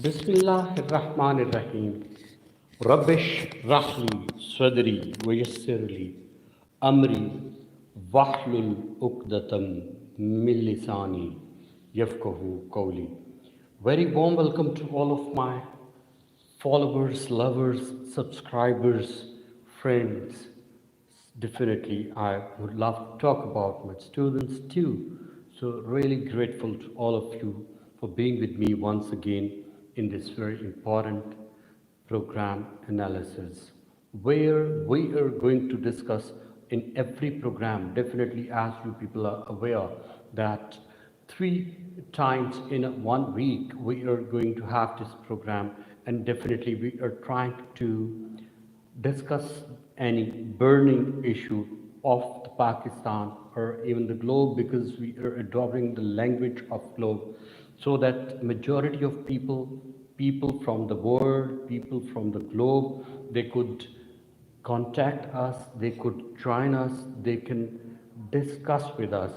Bismillahirrahmanirrahim. Rabbish rahli sadri wayassirli amri wahlul uqdatam min lisani yafqahu qawli. Very warm welcome to all of my followers, lovers, subscribers, friends. Definitely, I would love to talk about my students too. So, really grateful to all of you for being with me once again in this very important program analysis, where we are going to discuss in every program. Definitely, as you people are aware, that 3 times in 1 week we are going to have this program, and definitely we are trying to discuss any burning issue of the Pakistan or even the globe, because we are adopting the language of globe, so that majority of people from the world, people from the globe, they could contact us, they could join us, they can discuss with us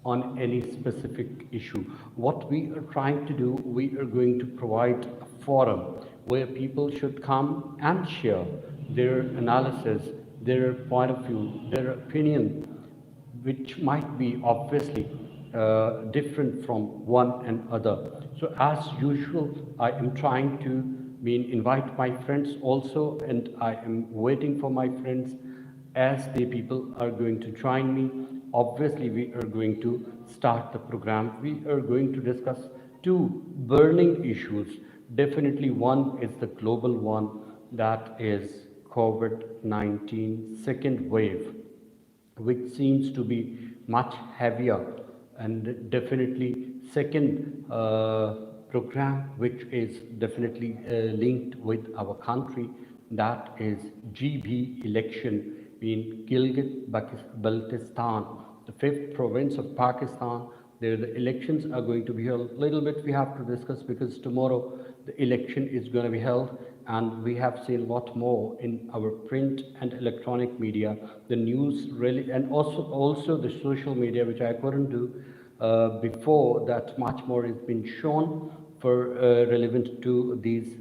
on any specific issue. What we are trying to do, we are going to provide a forum where people should come and share their analysis, their point of view, their opinion, which might be obviously different from one and other. So as usual, I am trying to invite my friends also, and I am waiting for my friends as the people are going to join me. Obviously, we are going to start the program. We are going to discuss two burning issues. Definitely one is the global one, that is COVID-19 second wave, which seems to be much heavier, and definitely second program which is definitely linked with our country, that is GB election in Gilgit-Baltistan, the fifth province of Pakistan. There the elections are going to be held. Little bit we have to discuss, because tomorrow the election is going to be held, and we have seen a lot more in our print and electronic media, the news really, and also the social media, which I couldn't do before. That much more has been shown for relevant to these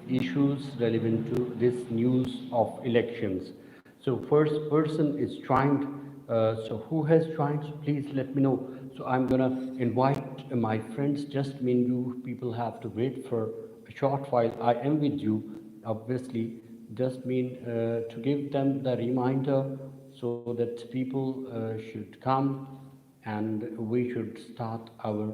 issues, relevant to this news of elections. So first person is joined. So who has joined? So please let me know. So I'm gonna invite my friends. Just you people have to wait for a short while. I am with you, obviously. Just to give them the reminder, so that people should come, and we should start our.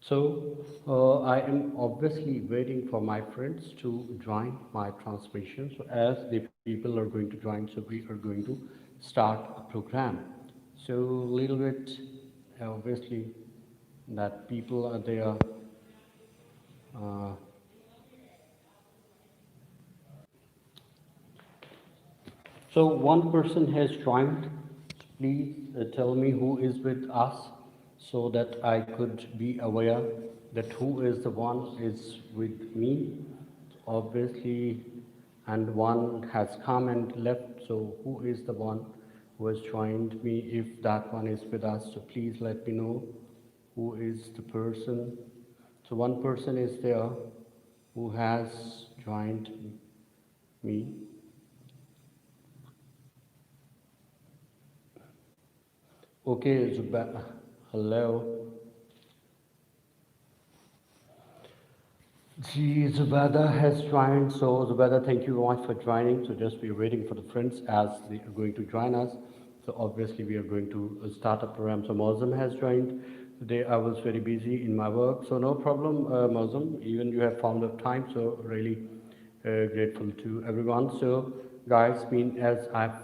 So I am obviously waiting for my friends to join my transmission. So as the people are going to join, so we are going to start a program. So little bit, obviously, that people are there. Uh, so one person has joined. Please tell me who is with us, so that I could be aware that who is the one is with me. Obviously, and one has come and left. So who is the one who has joined me? If that one is with us, so please let me know who is the person. So one person is there who has joined me. Okay, Zubaida. Hello. Gee, Zubaida has joined. So, Zubaida, thank you very much for joining. So, just be waiting for the friends as they are going to join us. So, obviously, we are going to start a program. So, Mozam has joined. Today, I was very busy in my work. So, no problem, Mozam. Even you have found the time. So, really grateful to everyone. So, guys, as I've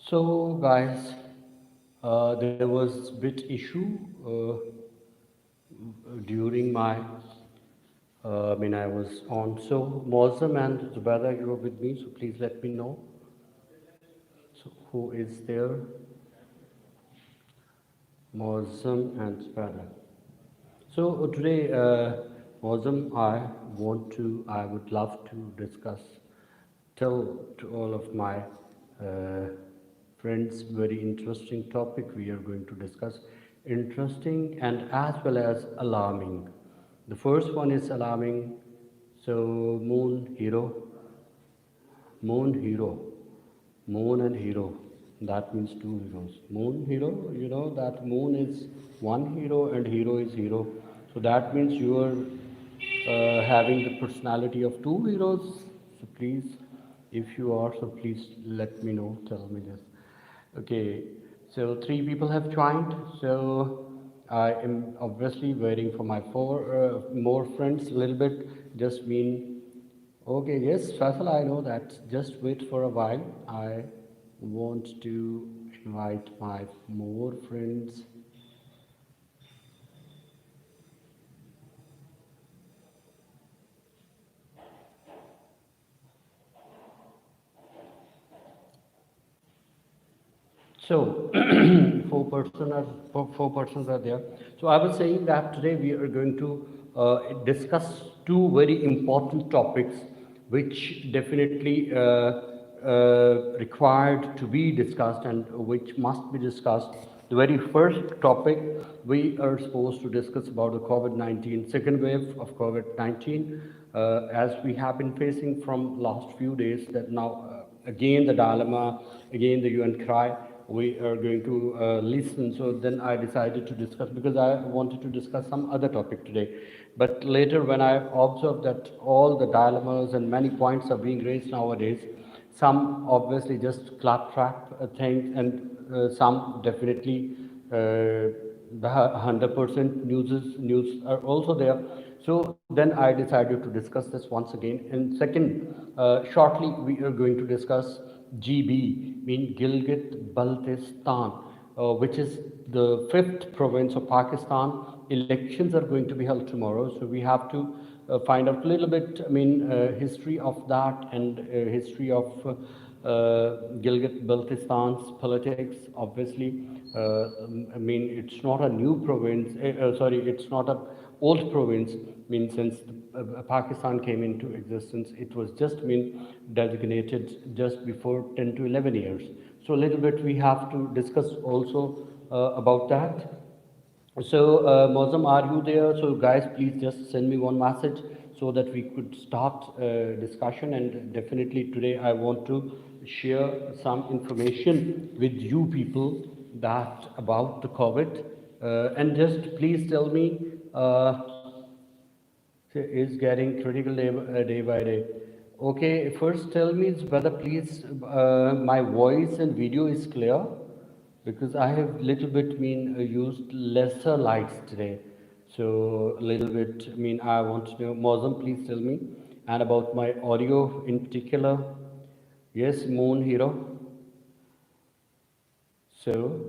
So, guys, there was bit issue during my. I was on. So, Mozam and Zubaida, you were with me. So, please let me know. So, who is there? Mozam and Spada. So today, Mozam, I would love to discuss, tell to all of my friends, very interesting topic we are going to discuss. Interesting and as well as alarming. The first one is alarming. So Moon hero, moon and hero. That means two heroes. Moon hero, you know that moon is one hero and hero is hero. So that means you are having the personality of two heroes. So please, if you are, so please let me know. Tell me this. Okay, so three people have joined. So I am obviously waiting for my four more friends. A little bit, just mean. Okay, yes, Faisal, I know that. Just wait for a while. I want to invite my more friends. So four persons are there. So I was saying that today we are going to discuss two very important topics, which definitely required to be discussed and which must be discussed. The very first topic we are supposed to discuss about the COVID-19 second wave of COVID-19, as we have been facing from last few days. That now. Again the dilemma, again the UN cry, we are going to listen. So then I decided to discuss, because I wanted to discuss some other topic today. But later when I observed that all the dilemmas and many points are being raised nowadays, some obviously just claptrap things, and some definitely the 100% news are also there. So then I decided to discuss this once again. And second, shortly we are going to discuss GB, mean Gilgit Baltistan, which is the fifth province of Pakistan. Elections are going to be held tomorrow, so we have to find out a little bit, history of that, and history of Gilgit Baltistan's politics. Obviously, it's not a new province. It's not a old province. Since Pakistan came into existence, it was just been designated just before 10 to 11 years. So a little bit we have to discuss also about that. So, Mozam, are you there? So, guys, please just send me one message so that we could start discussion. And definitely today, I want to share some information with you people that about the COVID. And just please tell me, is getting critical day by day. Okay, first tell me whether please my voice and video is clear, because I have little bit used lesser lights today. So little bit I want to know. Mozam, please tell me. And about my audio in particular. Yes, Moon Hero. So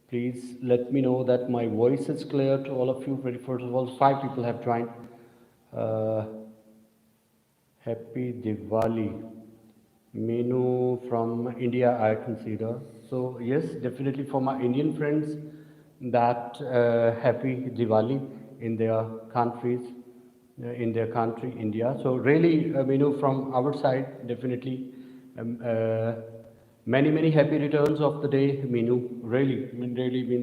please let me know that my voice is clear to all of you. Very first of all, 5 people have joined. Uh, Happy Diwali. Menu from India, I consider. So yes, definitely for my Indian friends, that happy Diwali in their countries, in their country, India. So really, from our side, definitely many happy returns of the day, Minu. Really,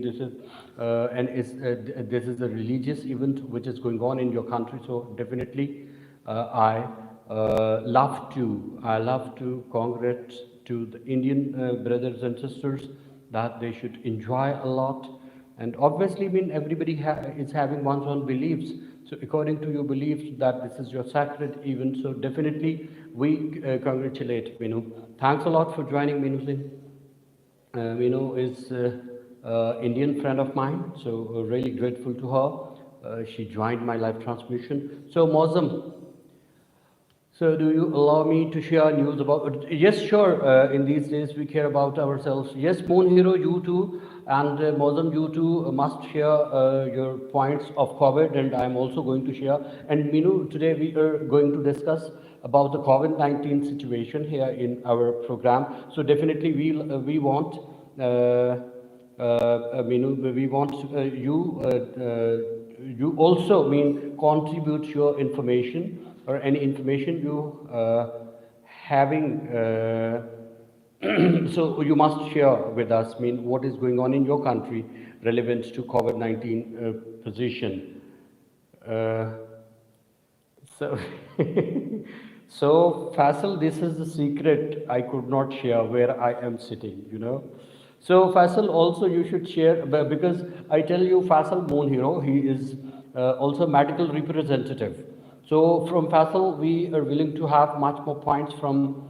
this is this is a religious event which is going on in your country. So definitely, I love to congratulate to the Indian brothers and sisters that they should enjoy a lot. And obviously, everybody is having one's own beliefs. So according to your beliefs, that this is your sacred event. So definitely, we congratulate Minu. Thanks a lot for joining, Minu Singh. Minu is Indian friend of mine, so really grateful to her. She joined my live transmission. So Mozam, so do you allow me to share news about? Yes, sure. In these days, we care about ourselves. Yes, Moon Hero, you too, and Mozam, you too must share your points of COVID, and I'm also going to share. And Minu, today we are going to discuss about the COVID-19 situation here in our program. So definitely we want. we want you also contribute your information or any information you having. So you must share with us, what is going on in your country relevant to COVID-19 position. Uh, so, so Faisal, this is the secret I could not share where I am sitting. So Faisal, also you should share because I tell you, Faisal Moon Hero, he is also medical representative. So from Faisal, we are willing to have much more points from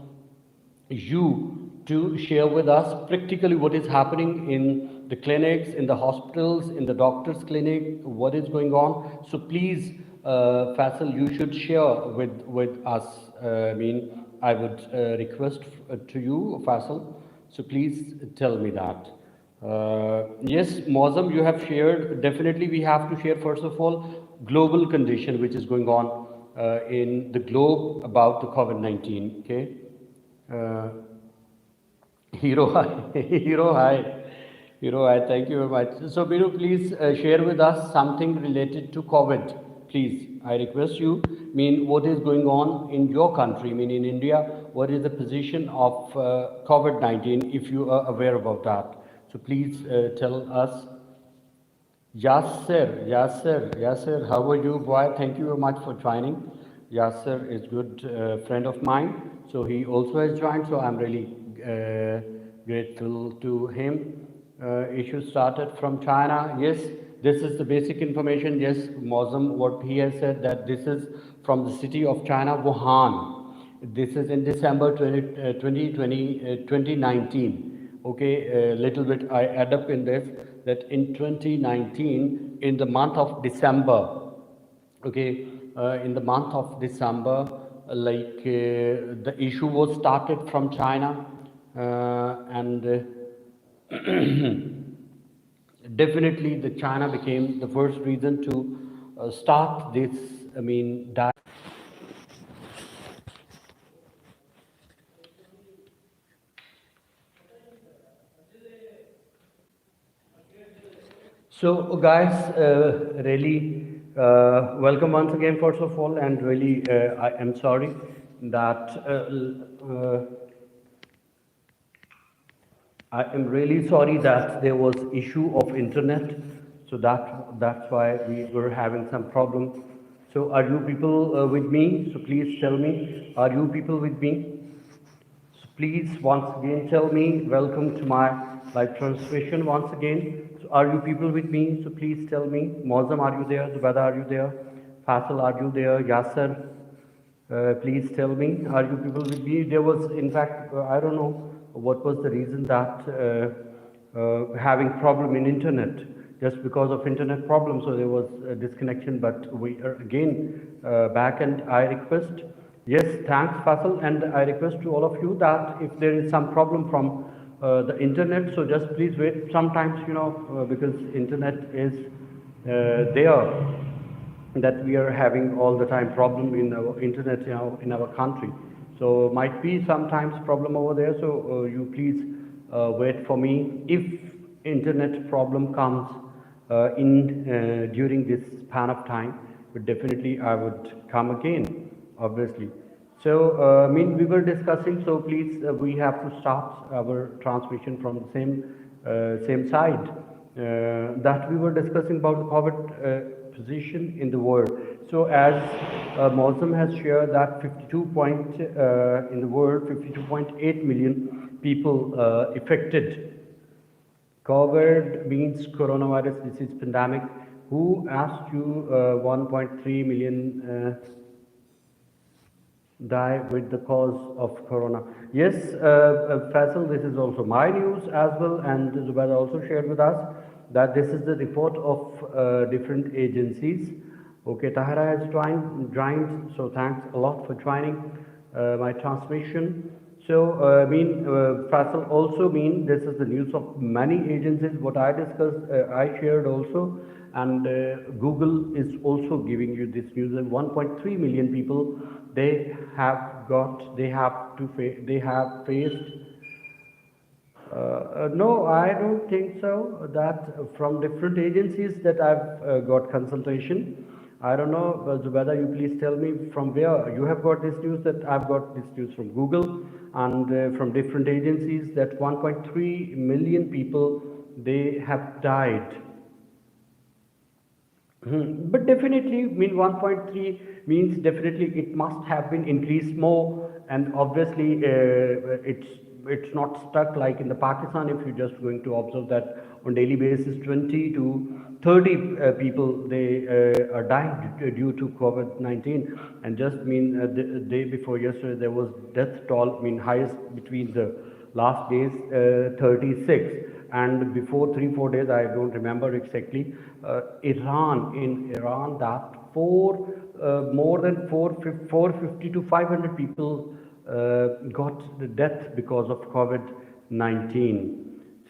you to share with us practically what is happening in the clinics, in the hospitals, in the doctor's clinic, what is going on. So please, Faisal, you should share with us. I would request to you, Faisal. So please tell me that. Yes, Mozam, you have shared. Definitely, we have to share first of all global condition which is going on in the globe about the COVID-19. Okay. Uh, Hero, hi. Hero, hi. Hero, hi. Thank you very much. So, Binu, please share with us something related to COVID. Please, I request you. What is going on in your country? In India, what is the position of COVID-19? If you are aware about that, so please tell us. Yasser, Yasser, Yasser, how are you, boy? Thank you very much for joining. Yasser is good friend of mine, so he also has joined. So I'm really grateful to him. Issue started from China. Yes, this is the basic information. Yes, Mozam, what he has said that this is from the city of China, Wuhan. This is in December 2019. Okay, a little bit I add up in this that in 2019, in the month of December, okay, in the month of December, the issue was started from China, and definitely the China became the first reason to start this. So, guys, really welcome once again, first of all, and really I am sorry that I am really sorry that there was issue of internet. So that's why we were having some problem. So, are you people with me? So, please tell me, are you people with me? So please once again tell me, welcome to my live transmission once again. So are you people with me? So please tell me. Mozam, are you there? Zubada, are you there? Faisal, are you there? Yasser, please tell me, are you people with me? There was, in fact, I don't know what was the reason that having problem in internet, just because of internet problem, so there was a disconnection, but we are again back, and I request, yes, thanks Faisal, and I request to all of you that if there is some problem from the internet, so just please wait sometimes, because internet is there, that we are having all the time problem in our internet, in our country. So might be sometimes problem over there. So you please wait for me. If internet problem comes in during this span of time, but definitely I would come again, obviously. So we were discussing. So please, we have to start our transmission from the same side that we were discussing about the COVID position in the world. So as Mozam has shared that in the world, 52.8 million people affected. COVID means coronavirus disease pandemic. Who asked you 1.3 million die with the cause of corona? Yes, Faisal, this is also my news as well, and Zubaida also shared with us that this is the report of different agencies. Okay, Tahara has joined, so thanks a lot for joining my transmission. So, Faisal, also this is the news of many agencies. What I discussed, I shared also, and Google is also giving you this news. And 1.3 million people they have faced No, I don't think so. That from different agencies that I've got consultation. I don't know, Zubeda, you please tell me from where you have got this news. That I've got this news from Google and from different agencies that 1.3 million people, they have died. But definitely, mean 1.3 means definitely it must have been increased more, and obviously it's not stuck like in the Pakistan. If you're just going to observe that on daily basis, 20 to 30 people they are dying due to COVID-19, and just mean the day before yesterday there was death toll, mean highest between the last days, 36, and before 3 4 days I don't remember exactly. Iran, that more than 450 to 500 people got the death because of COVID-19.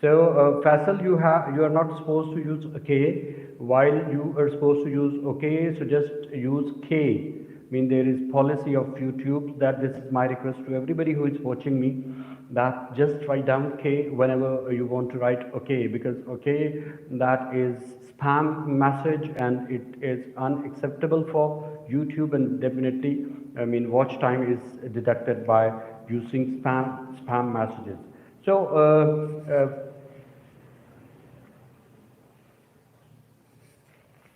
So Faisal, you are not supposed to use K, while you are supposed to use OK, so just use K. I mean, there is policy of YouTube that this is my request to everybody who is watching me, that just write down K whenever you want to write OK, because OK, that is spam message and it is unacceptable for YouTube, and definitely, I mean, watch time is deducted by using spam messages. So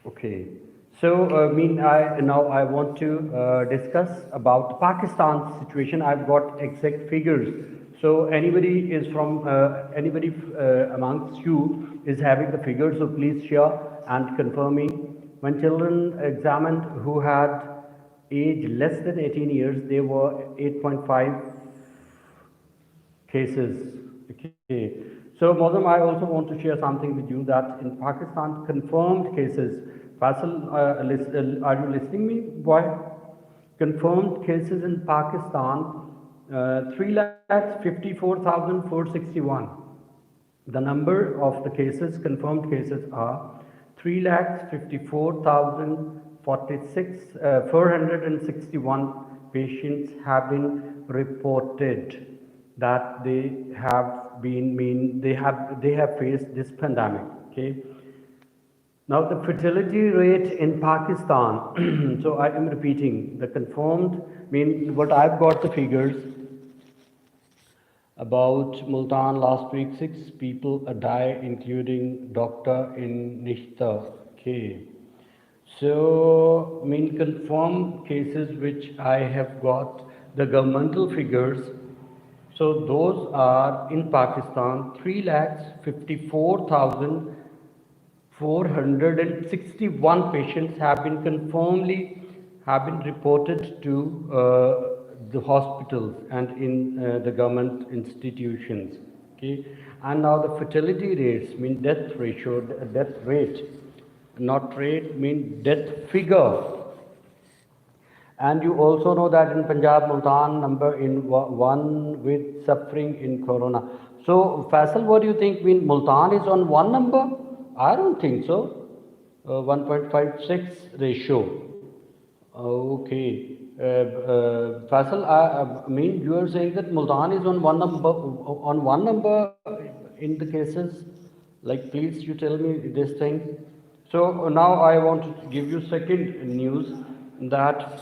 okay. So, now I want to discuss about Pakistan's situation. I've got exact figures. So, anybody amongst you is having the figures, so please share and confirm me. When children examined who had age less than 18 years, there were 8.5 cases. Okay. So, Mozam, I also want to share something with you that in Pakistan, confirmed cases. Faisal, are you listening me, boy? Confirmed cases in Pakistan, 3,54,461. The number of the cases, confirmed cases, are 461 patients have been reported that they have faced this pandemic. Okay. Now the fertility rate in Pakistan, so I am repeating the confirmed, what I've got the figures about Multan last week, 6 people died, including doctor in Nishta. Okay. So, confirmed cases which I have got the governmental figures. So those are in Pakistan 3,54,461 patients have been reported to the hospitals and in the government institutions. Okay, and now the fertility rates, death ratio, death rate, not rate, death figure. And you also know that in Punjab, Multan number in one with suffering in corona. So, Faisal, what do you think? Multan is on one number? I don't think so. 1.56 ratio. Okay. Faisal, you are saying that Multan is on one number in the cases. Like, please, you tell me this thing. So now I want to give you second news that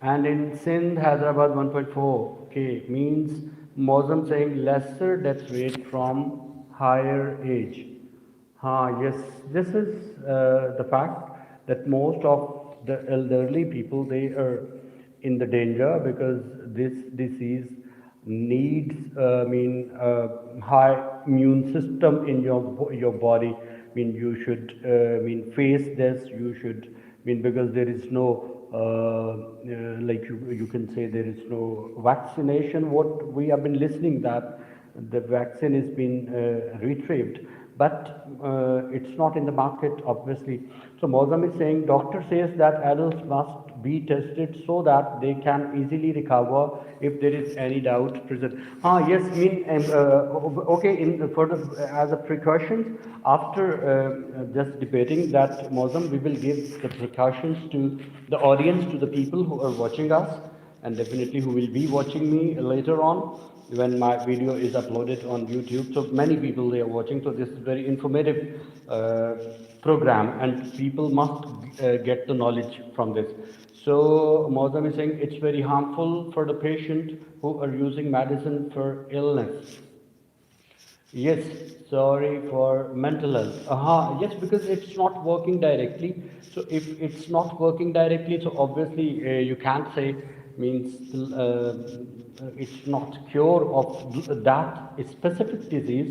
and in Sindh, Hyderabad 1.4. Okay, means Mozam saying lesser death rate from higher age. Yes, this is the fact that most of the elderly people, they are in the danger because this disease needs high immune system in your body. You should face this. You should because there is no like you can say there is no vaccination. What we have been listening that the vaccine has been retrieved, but it's not in the market, obviously. So Mozam is saying, doctor says that adults must be tested so that they can easily recover if there is any doubt present. Yes, okay, as a precaution, after just debating that, Mozam, we will give the precautions to the audience, to the people who are watching us. and definitely who will be watching me later on when my video is uploaded on YouTube. So many people they are watching. So this is very informative program, and people must get the knowledge from this. So Maudam is saying it's very harmful for the patient who are using medicine for illness. Yes, sorry for mental health. Yes, because it's not working directly. So if it's not working directly, so obviously you can't say means it's not cure of that specific disease.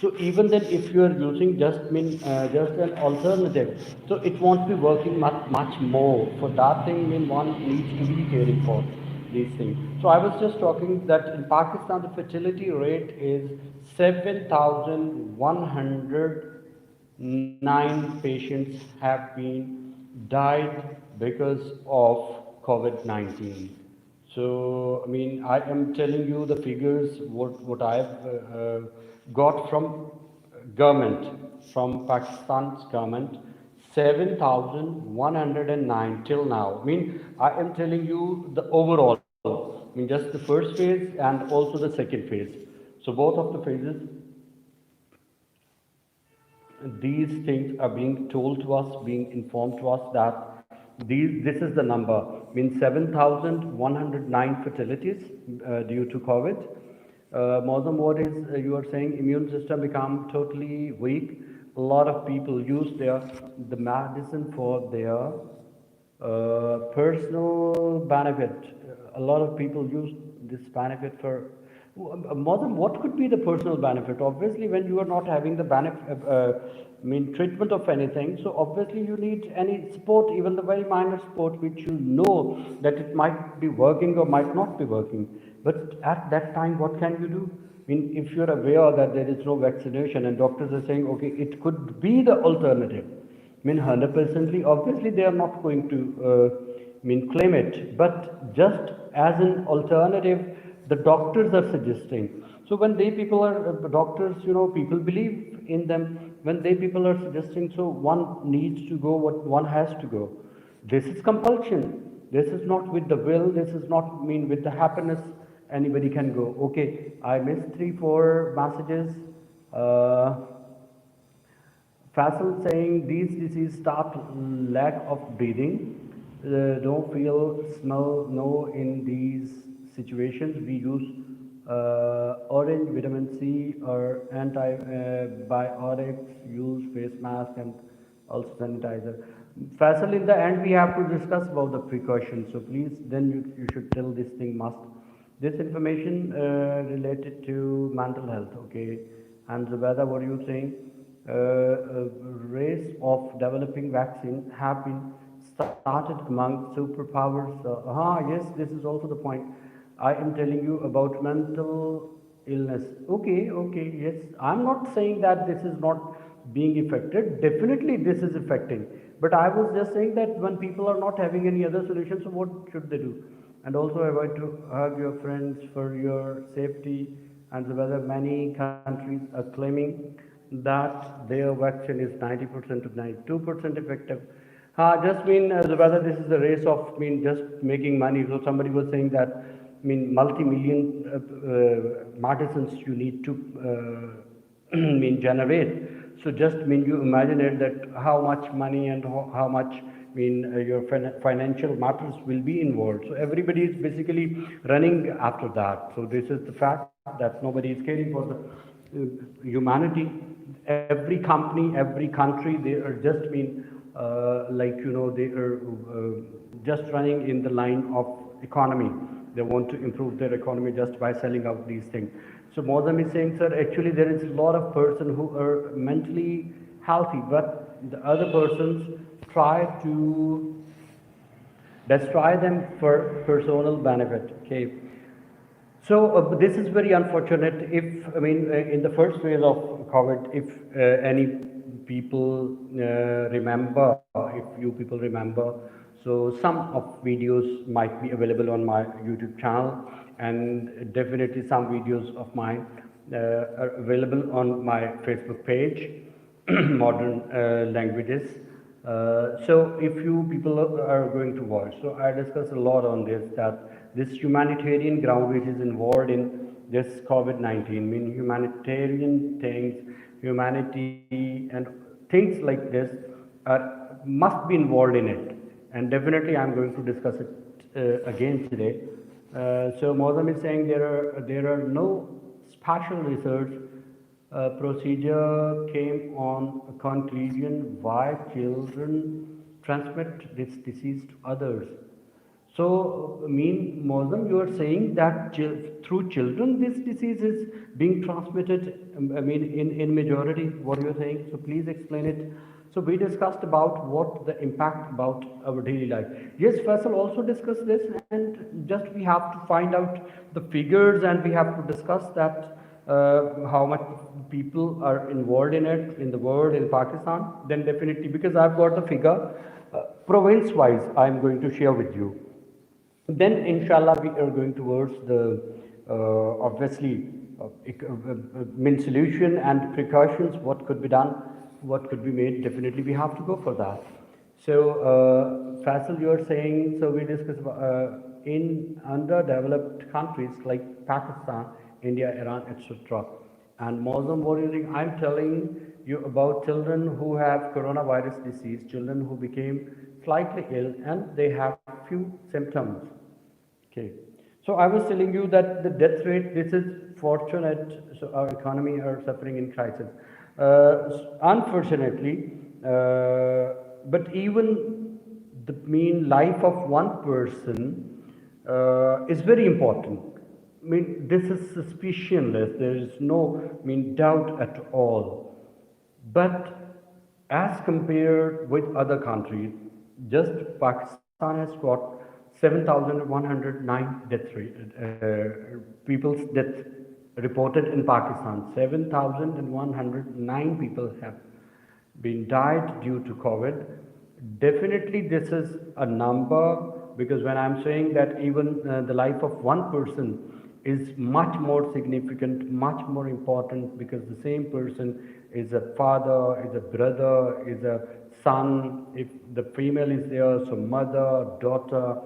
So even then, if you are using just an alternative, so it won't be working much more. For that thing, one needs to be caring for these things. So I was just talking that in Pakistan the fertility rate is 7,109 patients have been died because of COVID-19. So I am telling you the figures what I've got from government, from Pakistan's government, 7,109 till now. I am telling you the overall, just the first phase and also the second phase. So both of the phases, these things are being told to us, being informed to us that this is the number. 7,109 fatalities due to COVID. More than what is you are saying, immune system become totally weak. A lot of people use the medicine for their personal benefit. A lot of people use this benefit for more than what could be the personal benefit. Obviously, when you are not having the benefit, treatment of anything, so obviously you need any sport, even the very minor sport, which you know that it might be working or might not be working. But at that time, what can you do? If you're aware that there is no vaccination and doctors are saying, okay, it could be the alternative. 100%ly, obviously they are not going to claim it, but just as an alternative, the doctors are suggesting. So when they people are doctors, people believe in them. When they people are suggesting, so one needs to go, what one has to go. This is compulsion. This is not with the will. This is not with the happiness. Anybody can go. Okay, I missed 3-4 messages. Faisal saying these diseases start lack of breathing, don't feel, smell, no. In these situations, we use orange vitamin C or antibiotics, use face mask and also sanitizer. Faisal, in the end, we have to discuss about the precautions. So please, then you should tell this thing must. This information related to mental health, okay. And Zubeda, what are you saying? Race of developing vaccine have been started among superpowers. Yes, this is also the point. I am telling you about mental illness. Okay, yes. I'm not saying that this is not being affected. Definitely, this is affecting. But I was just saying that when people are not having any other solutions, so what should they do? And also, I want to hug your friends for your safety. And whether many countries are claiming that their vaccine is 90% to 92% effective. Just whether this is a race of just making money. So somebody was saying that multi-million medicines you need to generate. So just you imagine it that how much money and how much your financial matters will be involved. So everybody is basically running after that. So this is the fact that nobody is caring for the humanity. Every company, every country, they are just they are just running in the line of economy. They want to improve their economy just by selling out these things. So Mozam is saying, sir, actually there is a lot of person who are mentally healthy, but the other persons try to destroy them for personal benefit. Okay. So this is very unfortunate. If in the first phase of COVID, if any people remember, if you people remember, so some of videos might be available on my YouTube channel, and definitely some videos of mine are available on my Facebook page, Modern Languages. So if you people are going to watch, so I discuss a lot on this, that this humanitarian ground which is involved in this COVID-19, mean humanitarian things, humanity and things like this must be involved in it. And definitely I'm going to discuss it again today. So Mozam is saying there are no special research procedure came on a conclusion why children transmit this disease to others. So, Mozam, you are saying that through children this disease is being transmitted, in majority, what you are saying? So, please explain it. So, we discussed about what the impact about our daily life. Yes, Faisal also discussed this, and just we have to find out the figures and we have to discuss that how much people are involved in it in the world, in Pakistan. Then definitely, because I've got the figure province-wise, I'm going to share with you. Then, inshallah, we are going towards the obviously solution and precautions. What could be done? What could be made? Definitely, we have to go for that. So, Faisal, you are saying. So we discussed in underdeveloped countries like Pakistan, India, Iran, etc. And Muslim, what do you think? I'm telling you about children who have coronavirus disease, children who became slightly ill and they have few symptoms. Okay. So I was telling you that the death rate, this is fortunate, so our economy are suffering in crisis. Unfortunately, but even the mean life of one person is very important. This is suspicionless. There is no doubt at all. But as compared with other countries, just Pakistan has got 7,109 death rate, people's death reported in Pakistan. 7,109 people have been died due to COVID. Definitely, this is a number, because when I'm saying that even the life of one person is much more significant, much more important, because the same person is a father, is a brother, is a son. If the female is there, so mother, daughter,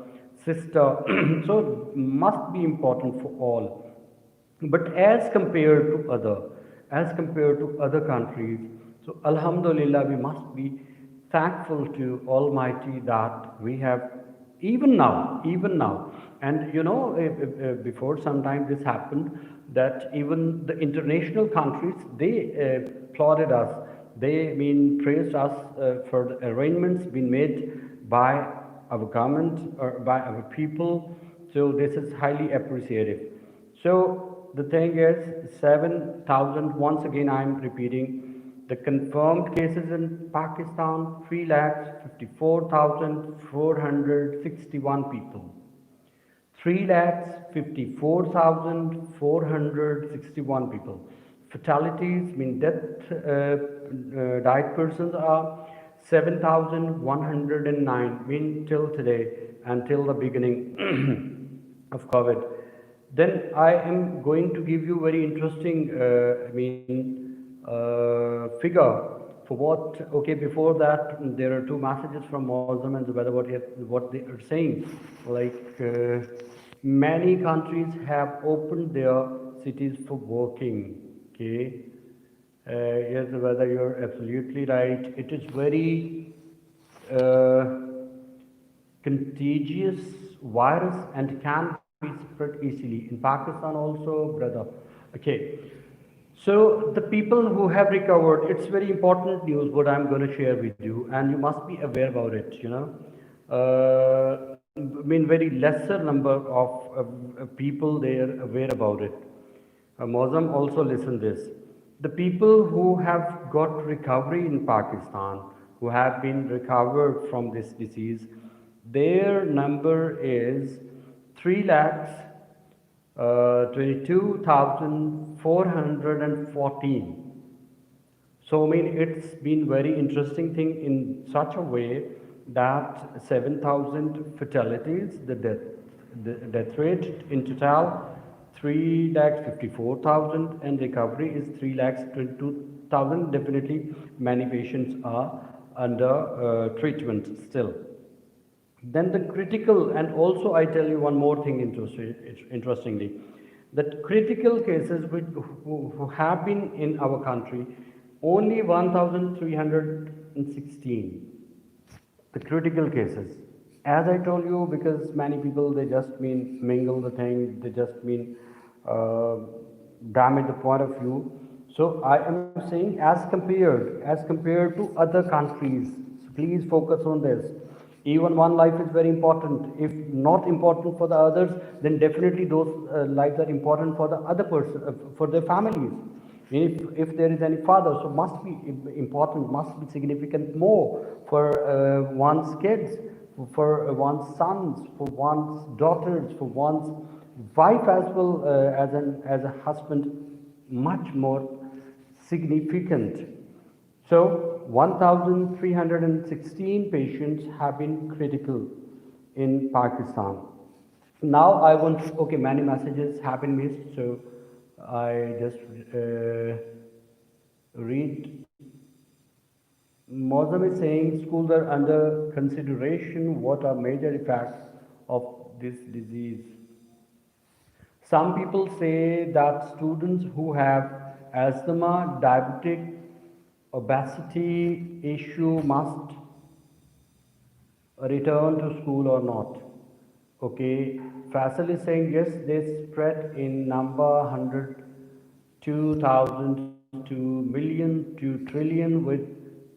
sister. So must be important for all. But as compared to other countries, so Alhamdulillah, we must be thankful to Almighty that we have even now, and before some time this happened, that even the international countries, they applauded us, they praised us for the arrangements being made by our government or by our people. So this is highly appreciated. So the thing is, 7,000, once again I'm repeating, the confirmed cases in Pakistan, 3,54,461 people. 3,54,461 people. Fatalities, died persons are 7,109, till today, until the beginning of COVID. Then I am going to give you very interesting, figure for what. Okay, before that, there are two messages from Muslim and Zubaida, what they are saying. Like many countries have opened their cities for working. Okay. Yes, Zubaida, you're absolutely right. It is very contagious virus and can be spread easily. In Pakistan also, brother. Okay. So the people who have recovered, it's very important news what I'm going to share with you, and you must be aware about it. Very lesser number of people they are aware about it. Muslim also listen this. The people who have got recovery in Pakistan, who have been recovered from this disease, their number is 3,22,414. So it's been very interesting thing in such a way that 7,000 fatalities, the death rate in total 3,54,000, and recovery is 3,22,000. Definitely many patients are under treatment still. Then the critical, and also I tell you one more thing interestingly, that critical cases who have been in our country, only 1,316, the critical cases. As I told you, because many people, they just mean mingle the thing, they just mean uh, damage the point of view. So I am saying as compared to other countries. So please focus on this. Even one life is very important. If not important for the others, then definitely those lives are important for the other person, for their families. If there is any father, so must be important, must be significant more for one's kids, for one's sons, for one's daughters, for one's wife as well, as a husband, much more significant. So 1,316 patients have been critical in Pakistan. Now I want, okay, many messages have been missed, so I just read. Mozam is saying schools are under consideration. What are major effects of this disease? Some people say that students who have asthma, diabetic, obesity issue must return to school or not. Okay, Faisal is saying yes, they spread in number 100, 2,000 to million to trillion with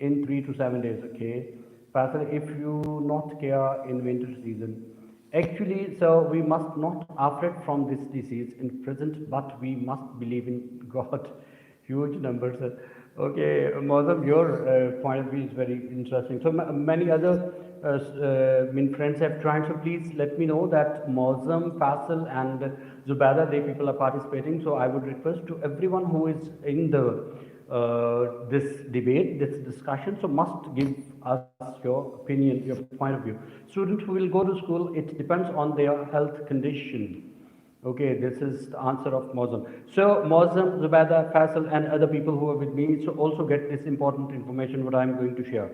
in 3 to 7 days. Okay, Faisal, if you not care in winter season, actually, so we must not afraid from this disease in present, but we must believe in God. Huge numbers. Okay, Mozam, your point of view is very interesting. So many other friends have tried. So please let me know that Mozam, Faisal, and Zubaida, they people are participating. So I would request to everyone who is in the this debate, this discussion, so must give us your opinion, your point of view. Students who will go to school, it depends on their health condition. Okay, this is the answer of Mozam. So Mozam, Zubaida, Faisal, and other people who are with me, so also get this important information what I am going to share.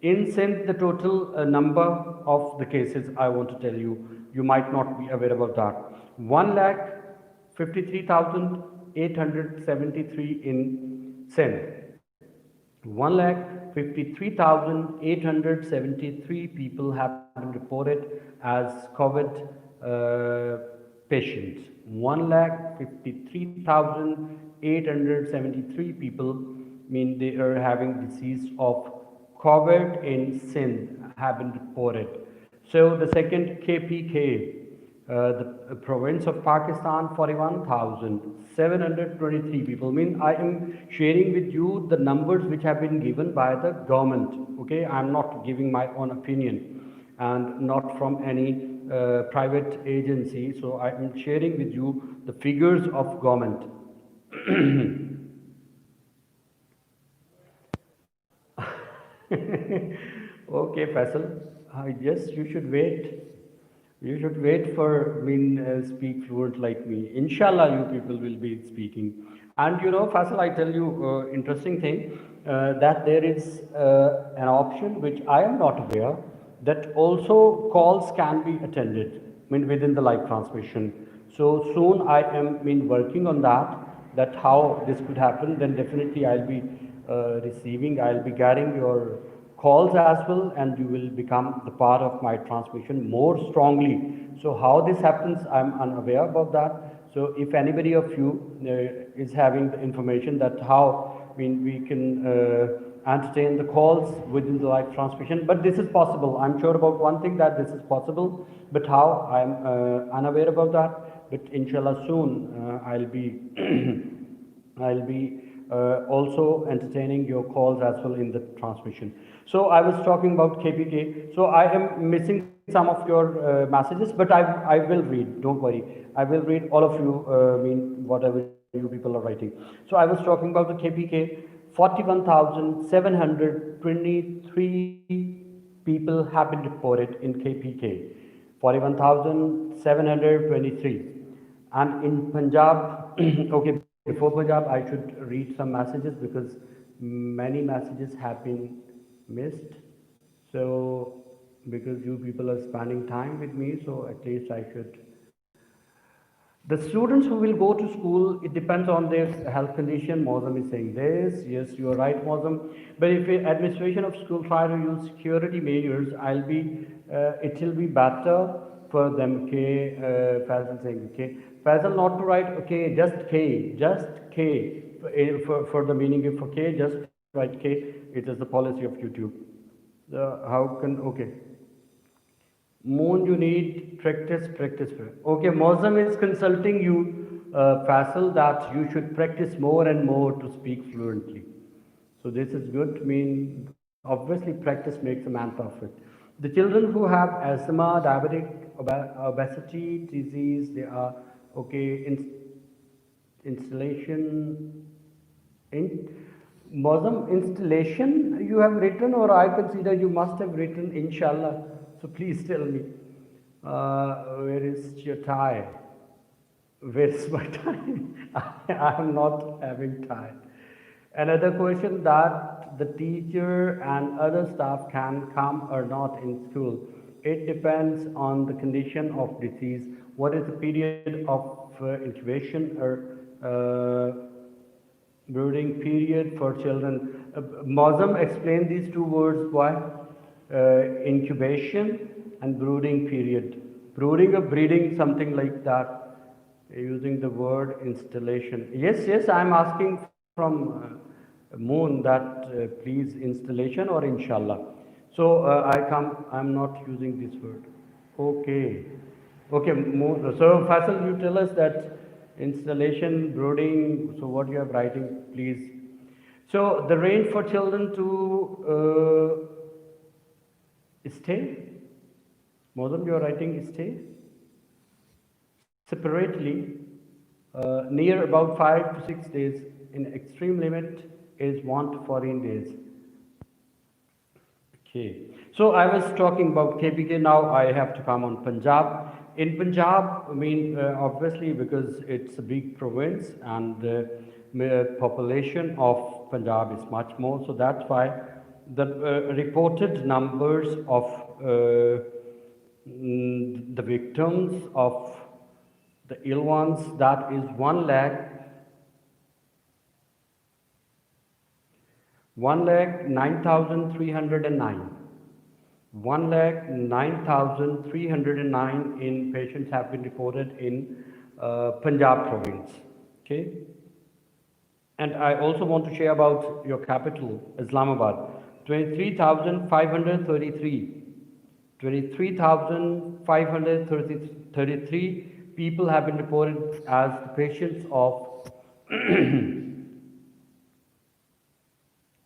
In Sindh, the total number of the cases I want to tell you, you might not be aware about that. 1,53,873 in Sindh. 1,53,873 people have been reported as COVID patients. 1,53,873 people mean they are having disease of COVID in Sindh have been reported. So the second KPK, the province of Pakistan, 41,723 people. I mean, I am sharing with you the numbers which have been given by the government. Okay, I am not giving my own opinion and not from any private agency. So I am sharing with you the figures of government. Okay, Faisal. Yes, you should wait. You should wait for speak fluent like me. Inshallah, you people will be speaking. And you know, Faisal, I tell you interesting thing that there is an option which I am not aware that also calls can be attended. Within the live transmission. So soon I am working on that. That how this could happen. Then definitely I'll be receiving. I'll be getting your calls as well, and you will become the part of my transmission more strongly. So how this happens, I'm unaware about that. So if anybody of you is having the information that how we can entertain the calls within the live transmission, but this is possible. I'm sure about one thing that this is possible, but how I'm unaware about that. But inshallah soon I'll be I'll be also entertaining your calls as well in the transmission. So I was talking about KPK. So I am missing some of your messages, but I will read. Don't worry. I will read all of you. Whatever you people are writing. So I was talking about the KPK. 41,723 people have been reported in KPK. 41,723. And in Punjab, okay, before Punjab, I should read some messages because many messages have been missed. So because you people are spending time with me, so at least I should. The students who will go to school, it depends on their health condition. Mozam is saying this. Yes, you are right, Mozam. But if the administration of school try to use security measures, it will be better for them. Okay, Faisal saying okay. Faisal not to write okay, just K. For the meaning of okay, just write K. It is the policy of YouTube. How can okay? Moon, you need practice, practice. Okay, Mozam is consulting you, Faisal, that you should practice more and more to speak fluently. So this is good. I mean, obviously, practice makes a man perfect. The children who have asthma, diabetic, obesity, disease, they are okay. Installation in Muslim installation you have written, or I consider you must have written inshallah. So please tell me, where is your tie? Where is my tie? I am not having tie. Another question, that the teacher and other staff can come or not in school. It depends on the condition of disease. What is the period of incubation or brooding period for children? Mozam explained these two words. Why? Incubation and brooding period. Brooding or breeding, something like that, using the word installation. Yes, I am asking from Moon that please installation or inshallah. So I'm not using this word. Okay. Okay, Moon. So Faisal, you tell us that installation, brooding, so what you are writing, please. So the range for children to stay, Mozam, you are writing stay separately, near about 5 to 6 days. In extreme limit is 1 to 14 days. Okay. So I was talking about KPK. Now I have to come on Punjab. In Punjab, I mean, obviously because it's a big province and the population of Punjab is much more. So that's why the reported numbers of the victims of the ill ones, that is 1,09,309. 1,09,309 in patients have been reported in Punjab province. Okay. And I also want to share about your capital, Islamabad. 23,533. 23,533 people have been reported as the patients of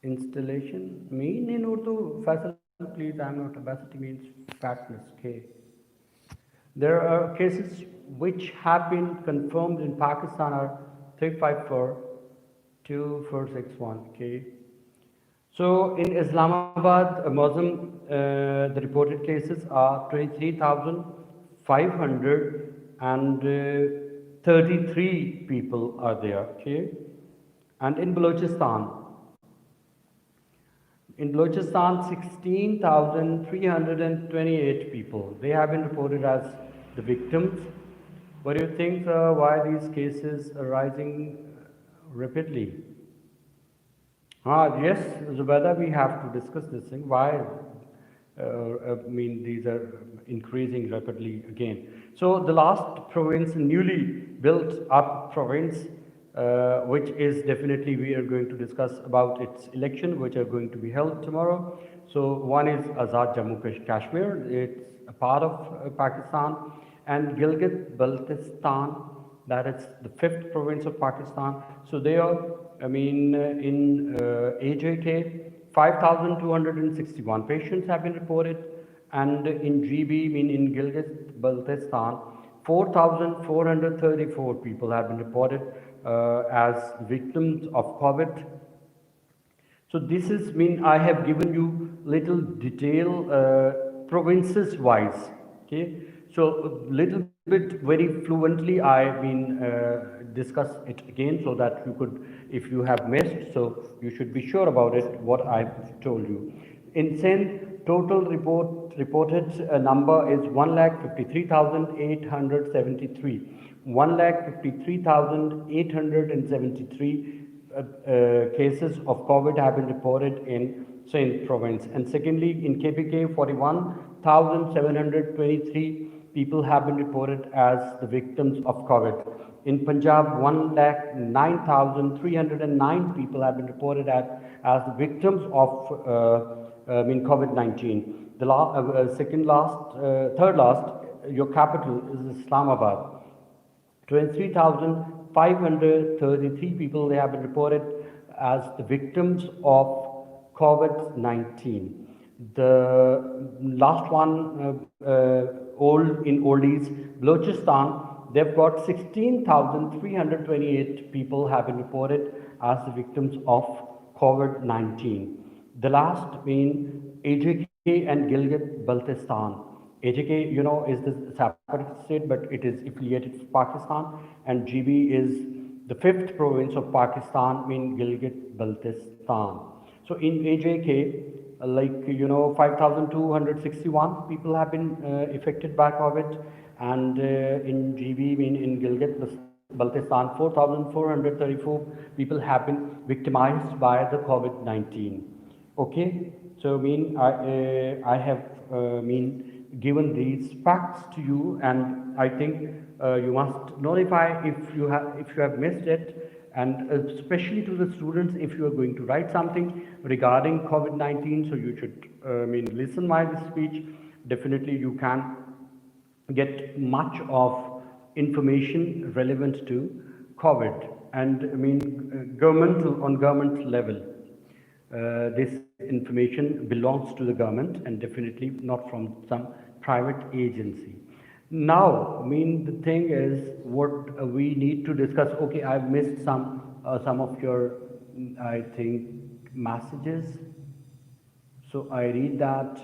installation. Mean in Urdu, Faisal, please, I am not, obesity means fatness, okay. There are cases which have been confirmed in Pakistan are 354, 2461, okay. So in Islamabad, Muslim, the reported cases are 23,533 people are there, okay. And in Balochistan, 16,328 people, they have been reported as the victims. What do you think, why these cases are rising rapidly? Yes, Zubaida, we have to discuss this thing. Why? I mean, these are increasing rapidly again. So the last province, newly built up province, which is definitely we are going to discuss about its election, which are going to be held tomorrow. So one is Azad Jammu Kashmir. It's a part of Pakistan, and Gilgit-Baltistan, that is the 5th province of Pakistan. So they are, I mean, in AJK, 5,261 patients have been reported, and in GB, I mean in Gilgit-Baltistan, 4,434 people have been reported as victims of COVID. So this is, mean, I have given you little detail provinces wise, okay. So little bit very fluently I mean discuss it again, so that you could, if you have missed, so you should be sure about it what I've told you. In Sindh, total reported number is 1,53,873. 1,53,873 cases of COVID have been reported in Sindh province. And secondly, in KPK, 41,723 people have been reported as the victims of COVID. In Punjab, 1,09,309 people have been reported as the victims of COVID-19. The third last, your capital is Islamabad. 23,533 people they have been reported as the victims of COVID-19. The last one, in oldies, Balochistan, they've got 16,328 people have been reported as the victims of COVID-19. The last being AJK and Gilgit-Baltistan. AJK, is the separate state, but it is affiliated with Pakistan, and GB is the fifth province of Pakistan, Gilgit-Baltistan. So in AJK, 5,261 people have been affected by COVID, and in GB, in Gilgit-Baltistan, 4,434 people have been victimized by the COVID-19. Okay, so I have given these facts to you, and I think you must notify if you have missed it, and especially to the students, if you are going to write something regarding COVID-19, so you should listen my speech. Definitely you can get much of information relevant to COVID, and on government level. This information belongs to the government and definitely not from some private agency. Now, the thing is what we need to discuss. Okay, I've missed some of your, I think, messages. So I read that.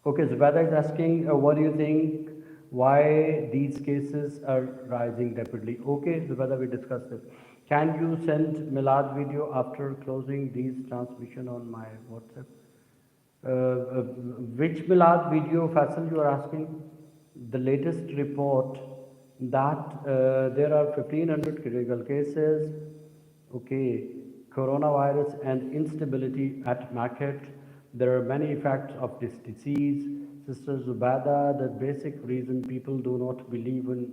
Okay, Zubeda is asking, what do you think? Why these cases are rising rapidly? Okay, Zubeda, we discussed this. Can you send Milad video after closing these transmission on my WhatsApp? Which Milad video, Faisal, you are asking? The latest report that there are 1,500 critical cases. Okay, coronavirus and instability at market. There are many effects of this disease. Sister Zubada, the basic reason people do not believe in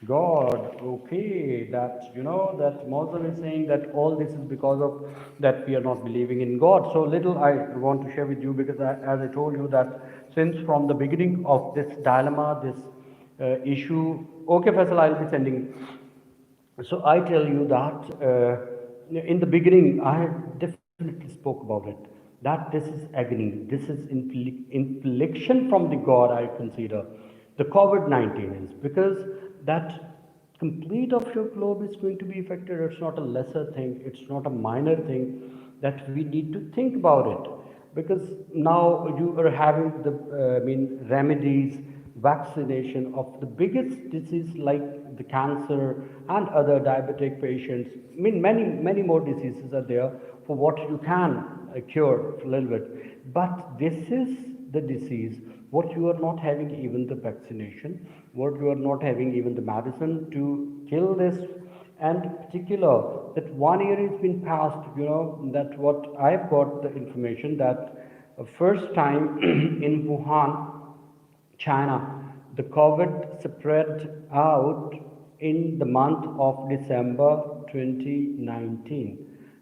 God. Okay, that that Muslim is saying that all this is because of that we are not believing in God. So little I want to share with you, because as I told you that since from the beginning of this dilemma, this issue. Okay, Faisal, I'll be sending. So I tell you that in the beginning I definitely spoke about it, that this is agony, this is infliction from the God. I consider the COVID-19 is because that complete of your globe is going to be affected. It's not a lesser thing, it's not a minor thing, that we need to think about it, because now you are having the remedies, vaccination of the biggest disease like the cancer and other diabetic patients. Many more diseases are there for what you can cure a little bit, but this is the disease what you are not having even the vaccination, what you are not having even the medicine to kill this. And particular that 1 year has been passed, that what I've got the information that first time in Wuhan, China, the COVID spread out in the month of December 2019.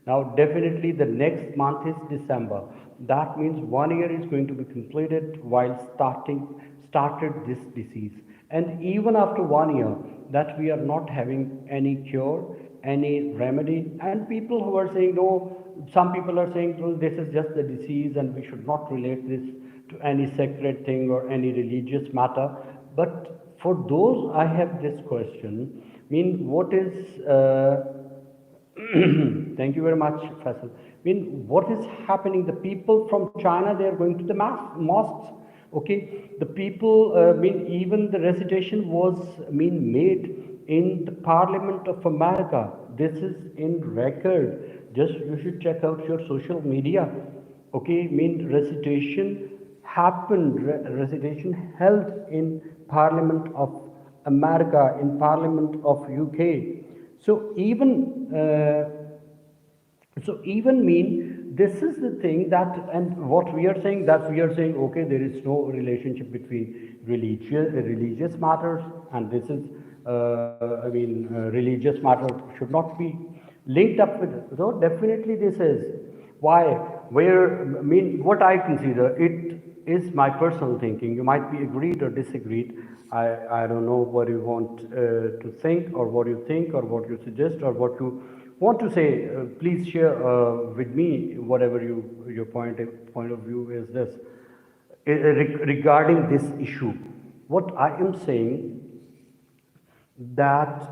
Now, definitely the next month is December. That means 1 year is going to be completed while started this disease. And even after 1 year, that we are not having any cure, any remedy. And people who are saying, no, some people are saying, well, this is just the disease and we should not relate this to any sacred thing or any religious matter. But for those, I have this question. What is... Thank you very much, Faisal. What is happening? The people from China, they are going to the mosques. Okay, the people, even the recitation was made in the Parliament of America. This is in record. Just you should check out your social media. Okay, recitation happened, recitation held in Parliament of America, in Parliament of UK. So even this is the thing that, and what we are saying, that we are saying, okay, there is no relationship between religious matters, and this is religious matter should not be linked up with it. So definitely this is why, what I consider, it is my personal thinking. You might be agreed or disagreed. I don't know what you want to think, or what you think, or what you suggest, or what you want to say. Please share with me whatever your point of view is this regarding this issue. What I am saying, that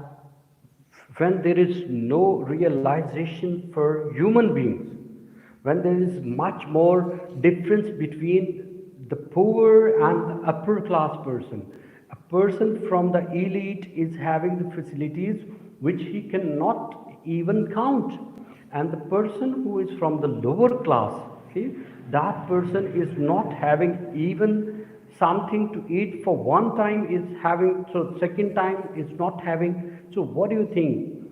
when there is no realization for human beings, when there is much more difference between the poor and the upper class person, a person from the elite is having the facilities which he cannot even count, and the person who is from the lower class, okay, that person is not having even something to eat for one time, is having, so second time is not having. So what do you think,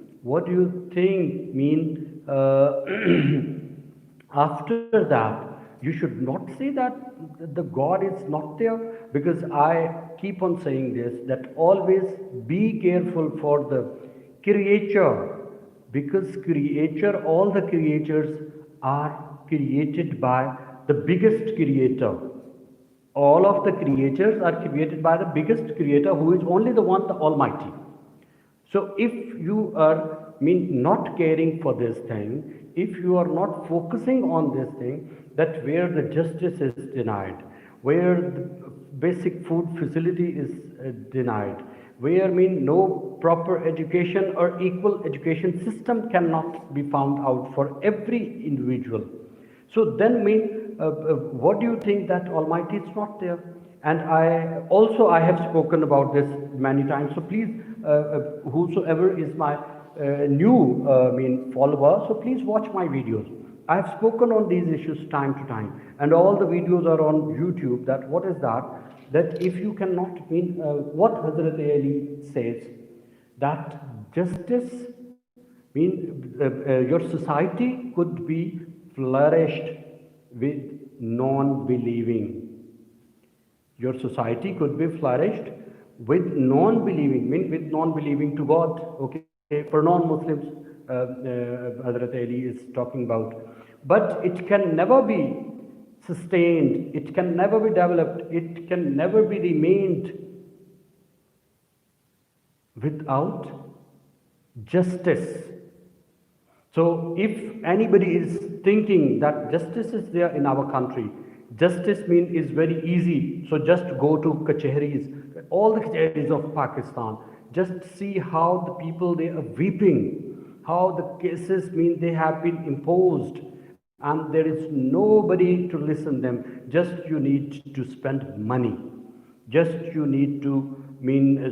after that you should not say that the God is not there? Because I keep on saying this, that always be careful for the creature, because all the creatures are created by the biggest creator. All of the creatures are created by the biggest creator, who is only the one, the Almighty. So if you are not caring for this thing, if you are not focusing on this thing, that where the justice is denied, where the basic food facility is denied, where no proper education or equal education system cannot be found out for every individual. So then what do you think, that Almighty is not there? And I have spoken about this many times. So please, whosoever is my new follower, so please watch my videos. I have spoken on these issues time to time, and all the videos are on YouTube. That what is that? That if you cannot what Hazrat Ali says, that justice your society could be flourished with non-believing. Your society could be flourished with non-believing, with non-believing to God. Okay, for non-Muslims, Hazrat Ali is talking about. But it can never be sustained, it can never be developed, it can never be remained without justice. So if anybody is thinking that justice is there in our country, justice is very easy, so just go to kacheris, all the kacheris of Pakistan, just see how the people, they are weeping, how the cases they have been imposed, and there is nobody to listen them. Just you need to spend money, just you need to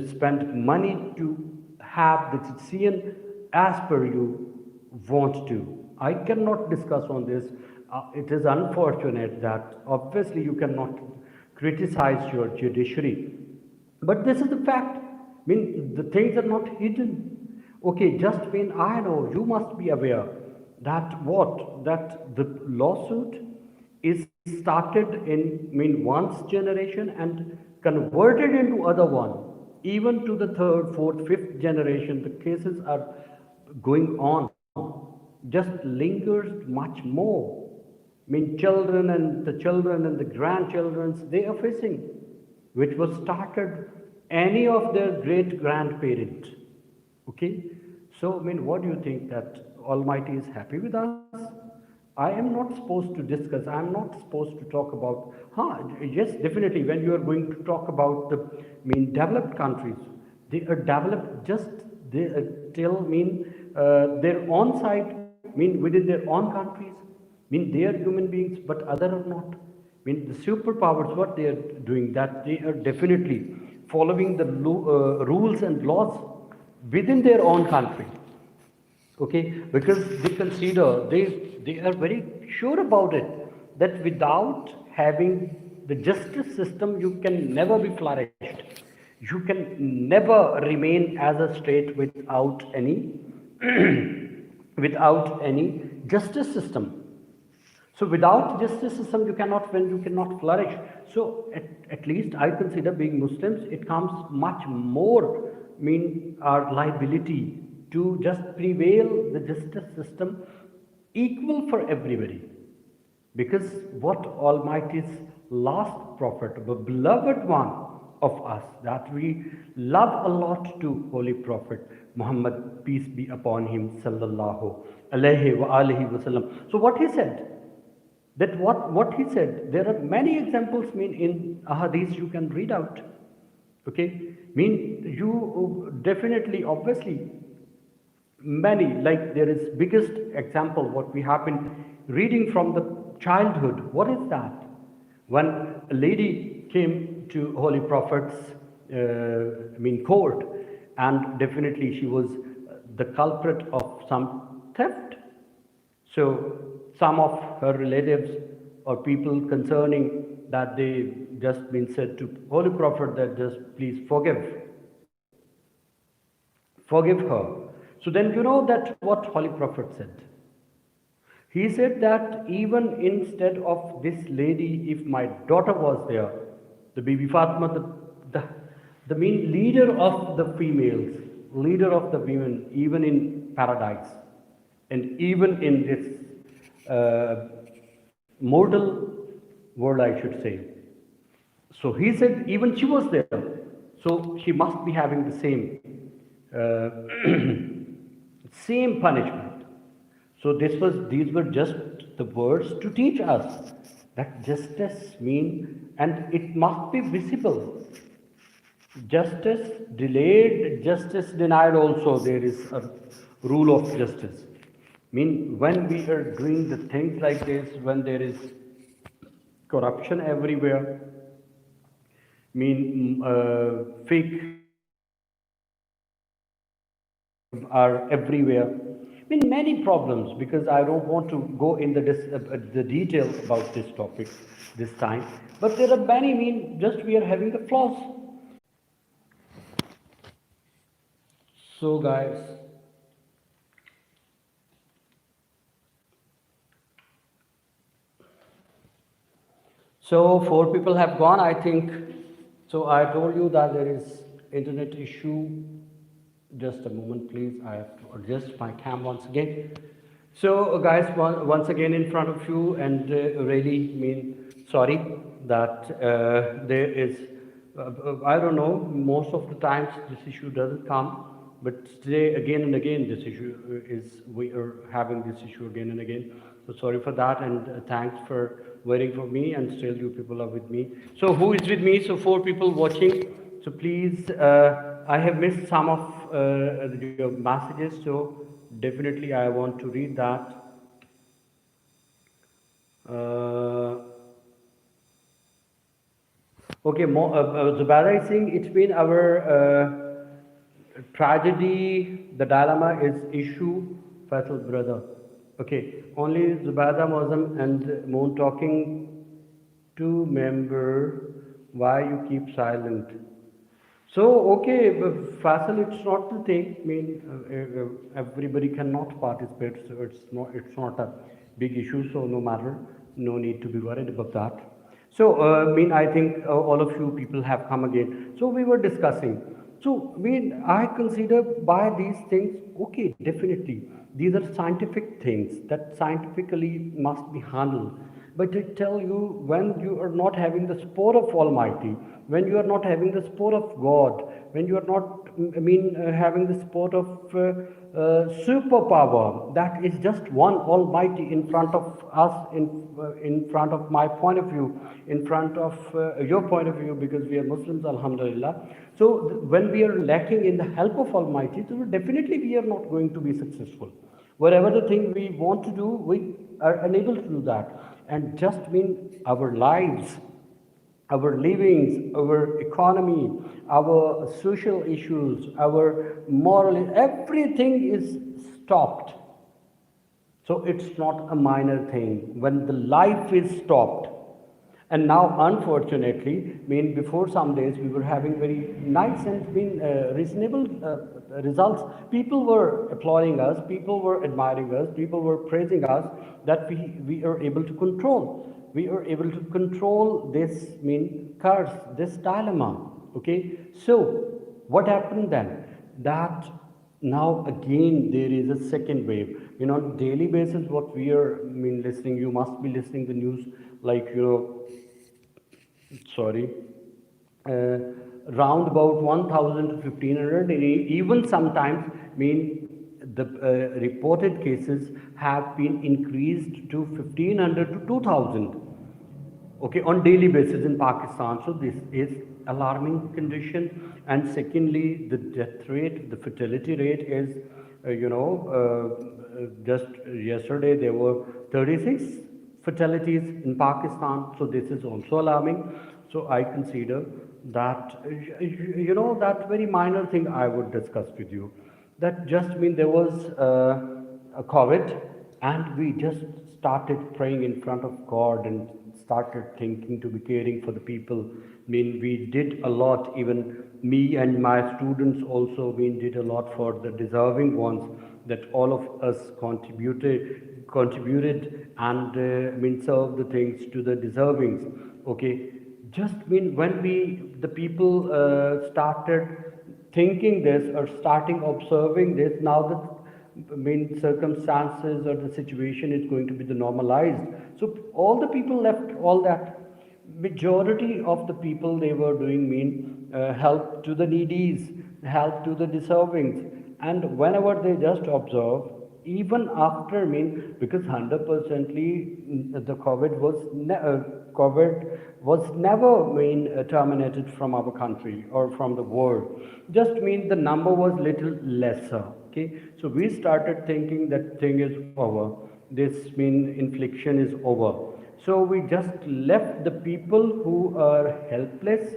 spend money to have the decision as per you want to. I cannot discuss on this. It is unfortunate that obviously you cannot criticize your judiciary, but this is the fact. The things are not hidden. Okay, just I know you must be aware that that the lawsuit is started in one's generation and converted into other one, even to the third, fourth, fifth generation. The cases are going on, just lingers much more. Children and the grandchildren, they are facing, which was started any of their great grandparents. Okay, so what do you think, that Almighty is happy with us? I am not supposed to discuss, I am not supposed to talk about, yes, definitely, when you are going to talk about the developed countries, they are developed just till their own side, within their own countries, they are human beings, but other are not. The superpowers, what they are doing, that they are definitely following the rules and laws within their own country. Okay, because they consider, they are very sure about it, that without having the justice system you can never be flourished, you can never remain as a state without any justice system. So without justice system, you cannot flourish. So at least I consider, being Muslims, it comes much more mean our liability to just prevail the justice system equal for everybody. Because what Almighty's last prophet, the beloved one of us, that we love a lot to Holy Prophet Muhammad, peace be upon him, sallallahu alaihi wa alihi wasallam. So what he said, that what he said, there are many examples mean in ahadith you can read out. Okay, mean you definitely, obviously, many, like there is biggest example what we have been reading from the childhood. What is that? When a lady came to Holy Prophet's court, and definitely she was the culprit of some theft. So some of her relatives or people concerning that, they just been said to Holy Prophet that just please forgive her. So then you know that what Holy Prophet said. He said that even instead of this lady, if my daughter was there, the Bibi Fatima, the main leader of the females, leader of the women, even in paradise, and even in this mortal world, I should say. So he said even she was there, so she must be having the uh, same punishment. So these were just the words to teach us that justice mean, and it must be visible. Justice delayed, justice denied also, there is a rule of justice. Mean when we are doing the things like this, when there is corruption everywhere, fake are everywhere. Many problems, because I don't want to go in the detail about this topic this time. But there are many, just we are having the flaws. So guys, so 4 people have gone, I think. So I told you that there is internet issue. Just a moment, please. I have to adjust my cam once again. So, guys, once again in front of you, and really sorry that there is, I don't know, most of the times this issue doesn't come, but today again and again this issue we are having this issue again and again. So sorry for that, and thanks for waiting for me, and still you people are with me. So who is with me? So 4 people watching. So please, I have missed some of your messages, so definitely I want to read that. Okay, Zubaida is saying it's been our tragedy, the dilemma is issue, Faisal brother. Okay, only Zubaida Mozam and Moon talking to member, why you keep silent? So, okay, Faisal, it's not the thing. Everybody cannot participate, so it's not a big issue. So, no matter, no need to be worried about that. So, I think all of you people have come again. So, we were discussing. So, I consider by these things, okay, definitely, these are scientific things that scientifically must be handled. But I tell you, when you are not having the support of Almighty, when you are not having the support of God, when you are not, having the support of superpower, that is just one Almighty in front of us, in front of my point of view, in front of your point of view, because we are Muslims, Alhamdulillah. So when we are lacking in the help of Almighty, so definitely we are not going to be successful. Whatever the thing we want to do, we are unable to do that. And just our lives our livings, our economy, our social issues, our moral, everything is stopped. So it's not a minor thing when the life is stopped. And now, unfortunately, before some days we were having very nice and reasonable results. People were applauding us, people were admiring us, people were praising us that we are able to control. We are able to control this curse, this dilemma. Okay, so what happened then? That now again there is a second wave. On daily basis, what we are listening, you must be listening the news, like sorry, uh, round about 1000 to 1500, even sometimes the reported cases have been increased to 1500 to 2000, okay, on daily basis in Pakistan. So this is alarming condition. And secondly, the death rate, the fatality rate is just yesterday there were 36 fatalities in Pakistan. So this is also alarming. So I consider that that very minor thing I would discuss with you, that just there was a COVID, and we just started praying in front of God and started thinking to be caring for the people. We did a lot, even me and my students also, we did a lot for the deserving ones, that all of us contributed and served the things to the deservings. Okay, just when the people started thinking this or starting observing this, now the circumstances or the situation is going to be the normalized. So all the people left all that. Majority of the people, they were doing help to the needies, help to the deservings. And whenever they just observe, even after because 100%ly the COVID was never terminated from our country or from the world. Just the number was little lesser. Okay, so we started thinking that thing is over. This infliction is over. So we just left the people who are helpless,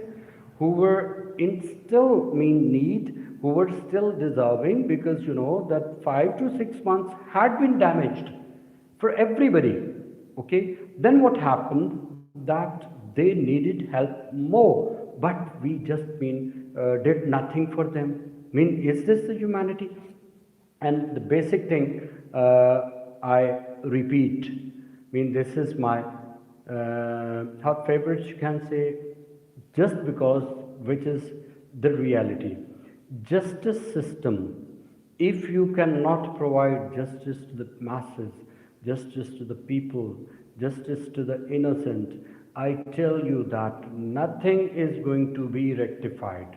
who were in still need, who were still deserving, because that 5 to 6 months had been damaged for everybody. Okay, then what happened? That they needed help more, but we just did nothing for them. Is this the humanity? And the basic thing, I repeat, this is my hot favorites, you can say, just because, which is the reality. Justice system, if you cannot provide justice to the masses, justice to the people, justice to the innocent, I tell you that nothing is going to be rectified.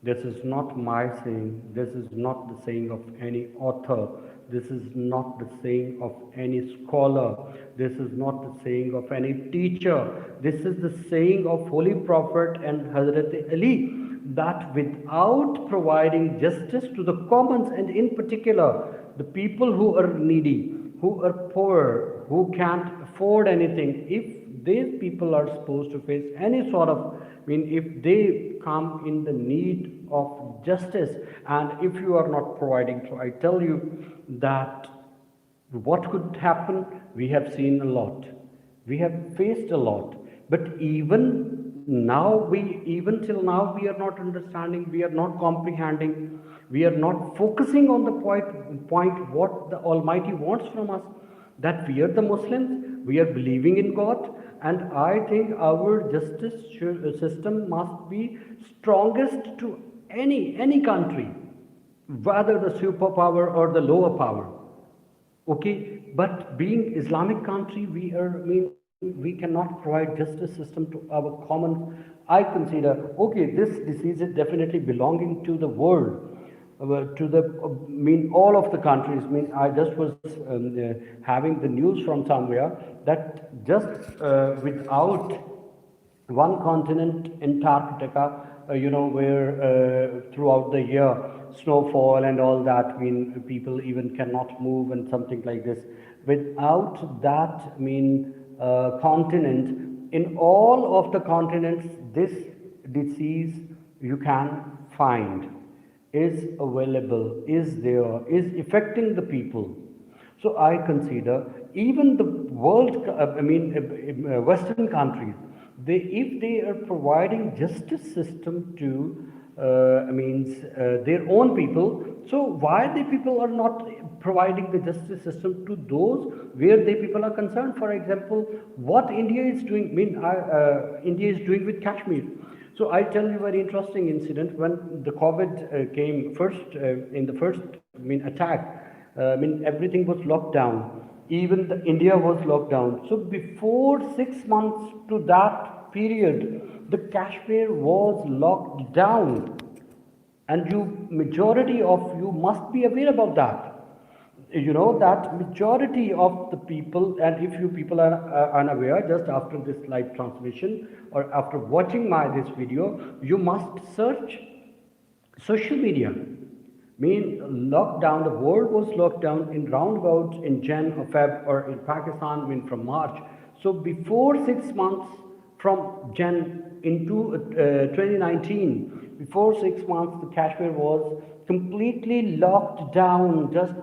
This is not my saying, this is not the saying of any author, this is not the saying of any scholar, this is not the saying of any teacher, this is the saying of Holy Prophet and Hazrat Ali, that without providing justice to the commons, and in particular the people who are needy, who are poor, who can't afford anything, if these people are supposed to face any sort of, if they come in the need of justice, and if you are not providing, so I tell you that what could happen? We have seen a lot, we have faced a lot, but even now, even till now, we are not understanding, we are not comprehending, we are not focusing on the point what the Almighty wants from us, that we are the Muslims, we are believing in God, and I think our justice system must be strongest to any country, whether the superpower or the lower power. Okay, but being Islamic country, we cannot provide justice system to our common. I consider, okay, this disease is definitely belonging to the world, to the all of the countries. I just was having the news from somewhere that just without one continent, Antarctica, where throughout the year snowfall and all that, people even cannot move and something like this. Without that, continent, in all of the continents, this disease you can find is available, is there, is affecting the people. So I consider even the world, Western countries, if they are providing justice system to, their own people, so why the people are not providing the justice system to those where the people are concerned? For example, what India is doing, India is doing with Kashmir. So I tell you a very interesting incident when the COVID came first in the first attack. Everything was locked down. Even India was locked down. So before 6 months to that period, the Kashmir was locked down, and you majority of you must be aware about that. You know that majority of the people, and if you people are unaware, just after this live transmission or after watching this video, you must search social media. Lockdown, the world was locked down in roundabouts in Jan or Feb, or in Pakistan from March. So before 6 months from Jan into 2019, before 6 months, the Kashmir was completely locked down, just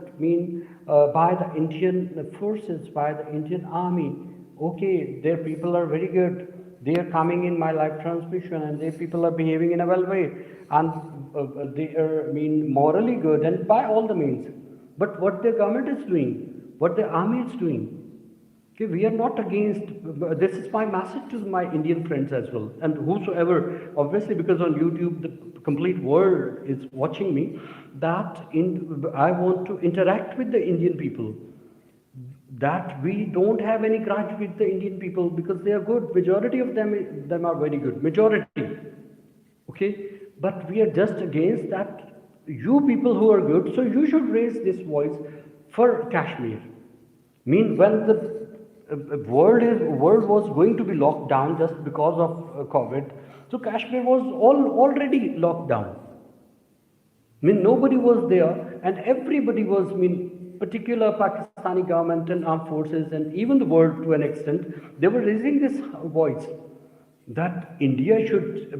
by the Indian forces, by the Indian army. Okay, their people are very good. They are coming in my live transmission, and their people are behaving in a well way, and they are morally good, and by all the means. But what the government is doing, what the army is doing, okay, we are not against. This is my message to my Indian friends as well, and whosoever, obviously, because on YouTube the complete world is watching me, I want to interact with the Indian people. That we don't have any grudge with the Indian people, because they are good. Majority of them are very good. Majority, okay. But we are just against that. You people who are good, so you should raise this voice for Kashmir. When the world was going to be locked down just because of COVID, so Kashmir was already locked down. Nobody was there, and everybody was, particular Pakistani government and armed forces, and even the world to an extent, they were raising this voice that India should,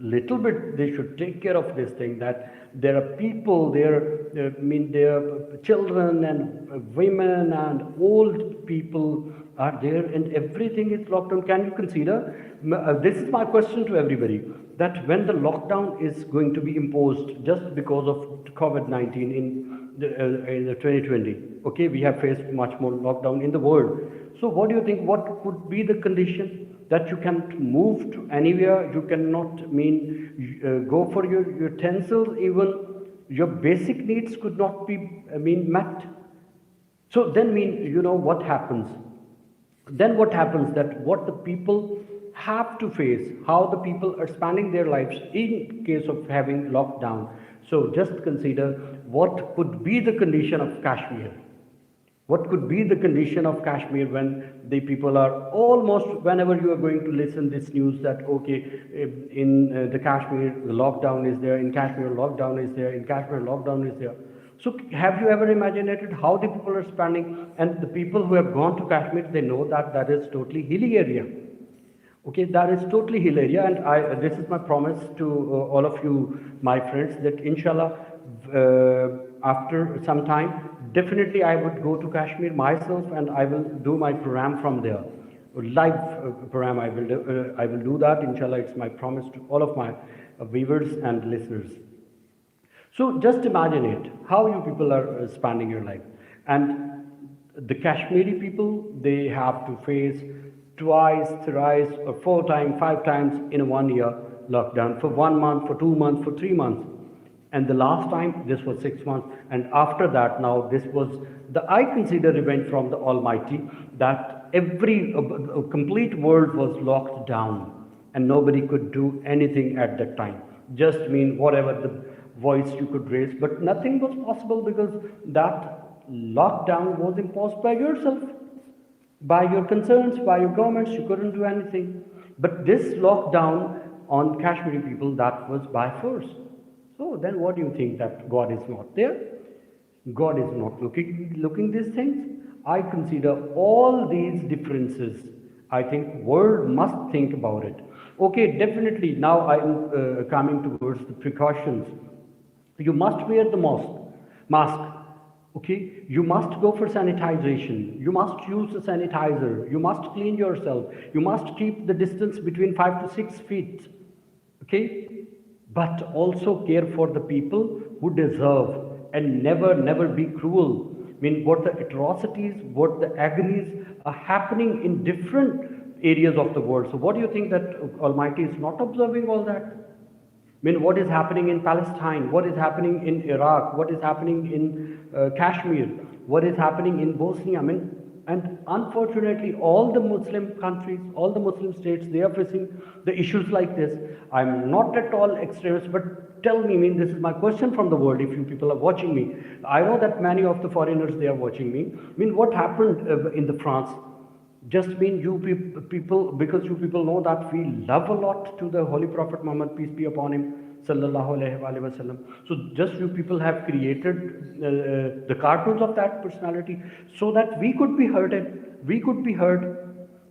little bit, they should take care of this thing, that there are people, there are children and women and old people are there, and everything is locked down. Can you consider, this is my question to everybody, that when the lockdown is going to be imposed just because of COVID-19 in the 2020, okay, we have faced much more lockdown in the world. So what do you think, what could be the condition that you can't move to anywhere, you cannot go for your utensils, even your basic needs could not be met? So then what happens? Then what happens, that what the people have to face, how the people are spending their lives in case of having lockdown. So just consider what could be the condition of Kashmir. What could be the condition of Kashmir when the people are almost, whenever you are going to listen this news that, okay, in the Kashmir, the lockdown is there, in Kashmir, lockdown is there, in Kashmir, lockdown is there. So have you ever imagined how the people are spending? And the people who have gone to Kashmir, they know that that is totally hilly area. Okay, that is totally hill area, and this is my promise to all of you, my friends, that inshallah, after some time, definitely I would go to Kashmir myself, and I will do my program from there, live program. I will do that. Inshallah, it's my promise to all of my viewers and listeners. So just imagine it, how you people are spending your life, and the Kashmiri people, they have to face twice, thrice, or 4 times, 5 times in 1 year lockdown, for 1 month, for 2 months, for 3 months. And the last time, this was 6 months. And after that, now this was I consider revenge from the Almighty, that every complete world was locked down and nobody could do anything at that time. Just whatever the voice you could raise, but nothing was possible, because that lockdown was imposed by yourself, by your concerns, by your governments. You couldn't do anything. But this lockdown on Kashmiri people, that was by force. So then what do you think, that God is not there? God is not looking these things? I consider all these differences I think world must think about it. Okay, definitely. Now I'm coming towards the precautions. You must wear the mask. Okay, you must go for sanitization. You must use a sanitizer. You must clean yourself. You must keep the distance between 5 to 6 feet. Okay, but also care for the people who deserve, and never be cruel. I mean, what the atrocities, what the agonies are happening in different areas of the world. So what do you think, that Almighty is not observing all that? I mean, what is happening in Palestine? What is happening in Iraq? What is happening in Kashmir? What is happening in Bosnia? I mean, and unfortunately, all the Muslim countries, all the Muslim states, they are facing the issues like this. I'm not at all extremist, but tell me, I mean, this is my question from the world. If you people are watching me, I know that many of the foreigners, they are watching me. I mean, what happened in the France? Just mean you people, because you people know that we love a lot to the Holy Prophet Muhammad, peace be upon him, sallallahu alaihi wasallam. So just you people have created the cartoons of that personality so that we could be hurted, we could be hurt.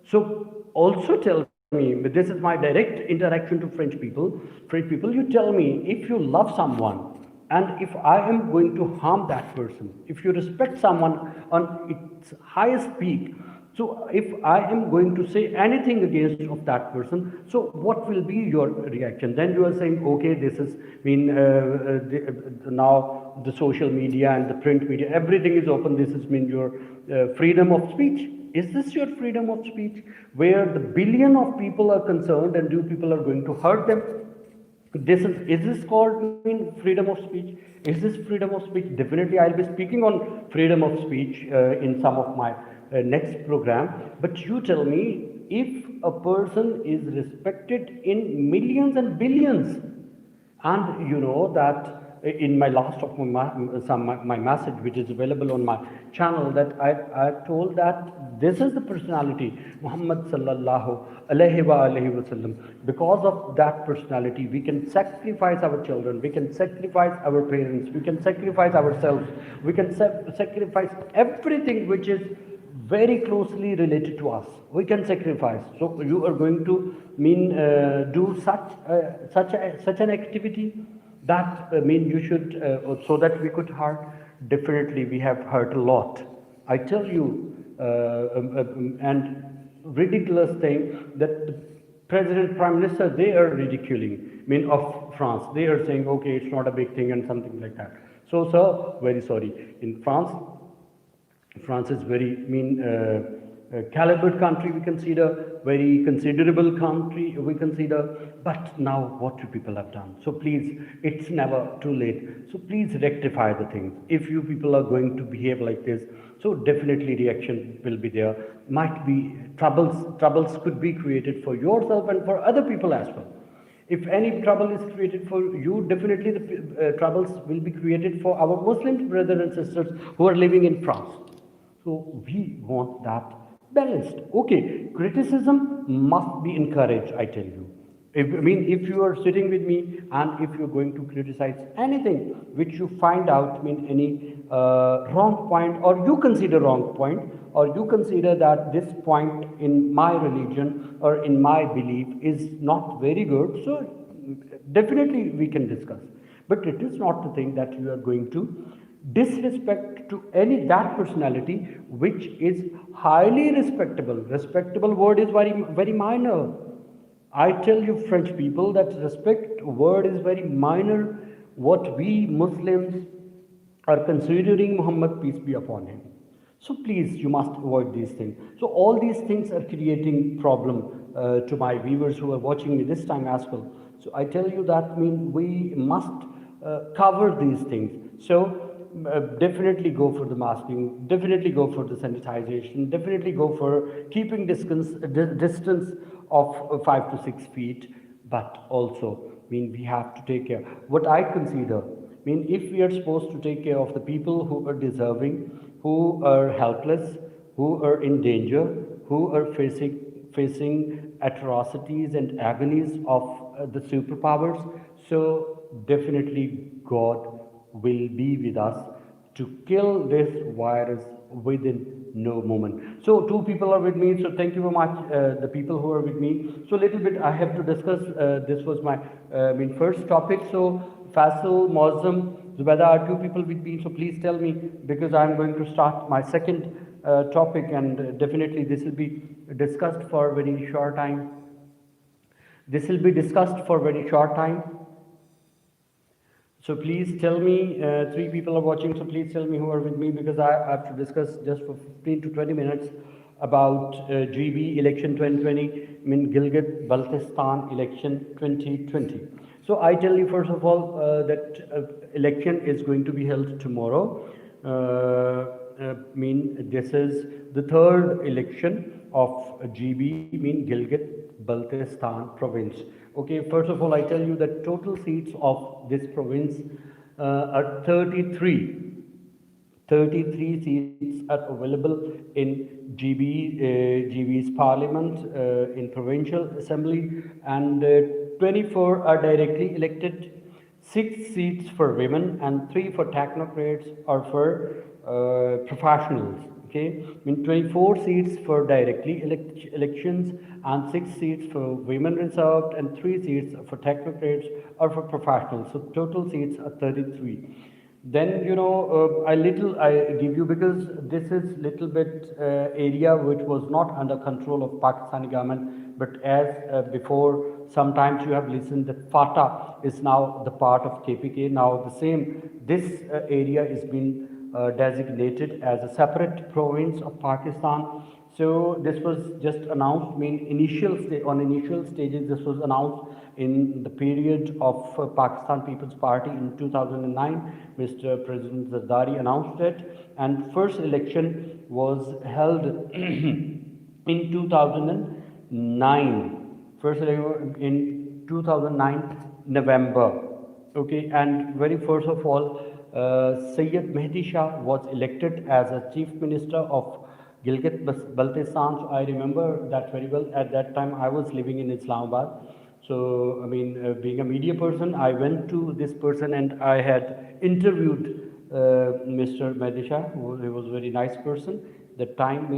So also tell me, this is my direct interaction to French people. French people, you tell me, if you love someone, and if I am going to harm that person, if you respect someone on its highest peak, so if I am going to say anything against of that person, so what will be your reaction? Then you are saying, okay, this is now the social media and the print media, everything is open. This is your freedom of speech. Is this your freedom of speech, where the billion of people are concerned and you people are going to hurt them? Is this called freedom of speech? Is this freedom of speech? Definitely, I'll be speaking on freedom of speech in some of my next program. But you tell me, if a person is respected in millions and billions, and you know that in my last of my message, which is available on my channel, that I told that this is the personality, Muhammad sallallahu alaihi wasallam. Because of that personality, we can sacrifice our children, we can sacrifice our parents, we can sacrifice ourselves, we can sacrifice everything which is very closely related to us. We can sacrifice. So you are going to do such an activity that you should so that we could hurt. Definitely, we have hurt a lot. I tell you, and ridiculous thing that the president, prime minister, they are ridiculing. Of France, they are saying, okay, it's not a big thing and something like that. So, sir, very sorry. In France is very calibered country, we consider, very considerable country, we consider. But now what you people have done. So please, it's never too late. So please rectify the things. If you people are going to behave like this, so definitely reaction will be there. Might be troubles could be created for yourself and for other people as well. If any trouble is created for you, definitely the troubles will be created for our Muslim brothers and sisters who are living in France. So we want that balanced. Okay, criticism must be encouraged, I tell you. If you are sitting with me and if you're going to criticize anything which you find out, any wrong point, or you consider wrong point, or you consider that this point in my religion or in my belief is not very good, so definitely we can discuss. But it is not the thing that you are going to disrespect to that personality which is highly respectable. Respectable word is very minor. I tell you, French people, that respect word is very minor. What we Muslims are considering Muhammad, peace be upon him. So please, you must avoid these things. So all these things are creating problem to my viewers who are watching me this time as well. So I tell you that we must cover these things. So definitely go for the masking, definitely go for the sanitization, definitely go for keeping distance of 5 to 6 feet. But also, we have to take care. What I consider, if we are supposed to take care of the people who are deserving, who are helpless, who are in danger, who are facing atrocities and agonies of the superpowers, so definitely God will be with us to kill this virus within no moment. So two people are with me, so thank you very much, the people who are with me. So little bit I have to discuss, this was my first topic. So Faisal, Mozam, Zubaida are two people with me, so please tell me, because I'm going to start my second topic, and definitely this will be discussed for very short time. This will be discussed for very short time. So please tell me, three people are watching, so please tell me who are with me, because I have to discuss just for 15 to 20 minutes about GB election 2020, Gilgit Baltistan election 2020. So I tell you first of all that election is going to be held tomorrow. This is the third election of GB, Gilgit Baltistan province. Okay, first of all, I tell you that total seats of this province are 33. 33 seats are available in GB's parliament, in provincial assembly, and 24 are directly elected. 6 seats for women and 3 for technocrats or for professionals. Okay, 24 seats for directly elections and 6 seats for women reserved and 3 seats for technocrats or for professionals. So total seats are 33. Then I give you, because this is little bit area which was not under control of Pakistani government, but as before, sometimes you have listened that FATA is now the part of KPK. Now this area is being designated as a separate province of Pakistan. So this was just announced. On initial stages, this was announced in the period of Pakistan People's Party in 2009. Mr. President Zardari announced it, and first election was held in 2009. First election in 2009 November. Okay, and very first of all, Syed Mehdi Shah was elected as a chief minister of Gilgit Baltistan. So I remember that very well. At that time, I was living in Islamabad. So, being a media person, I went to this person and I had interviewed Mr. Mehdi Shah, he was a very nice person. The time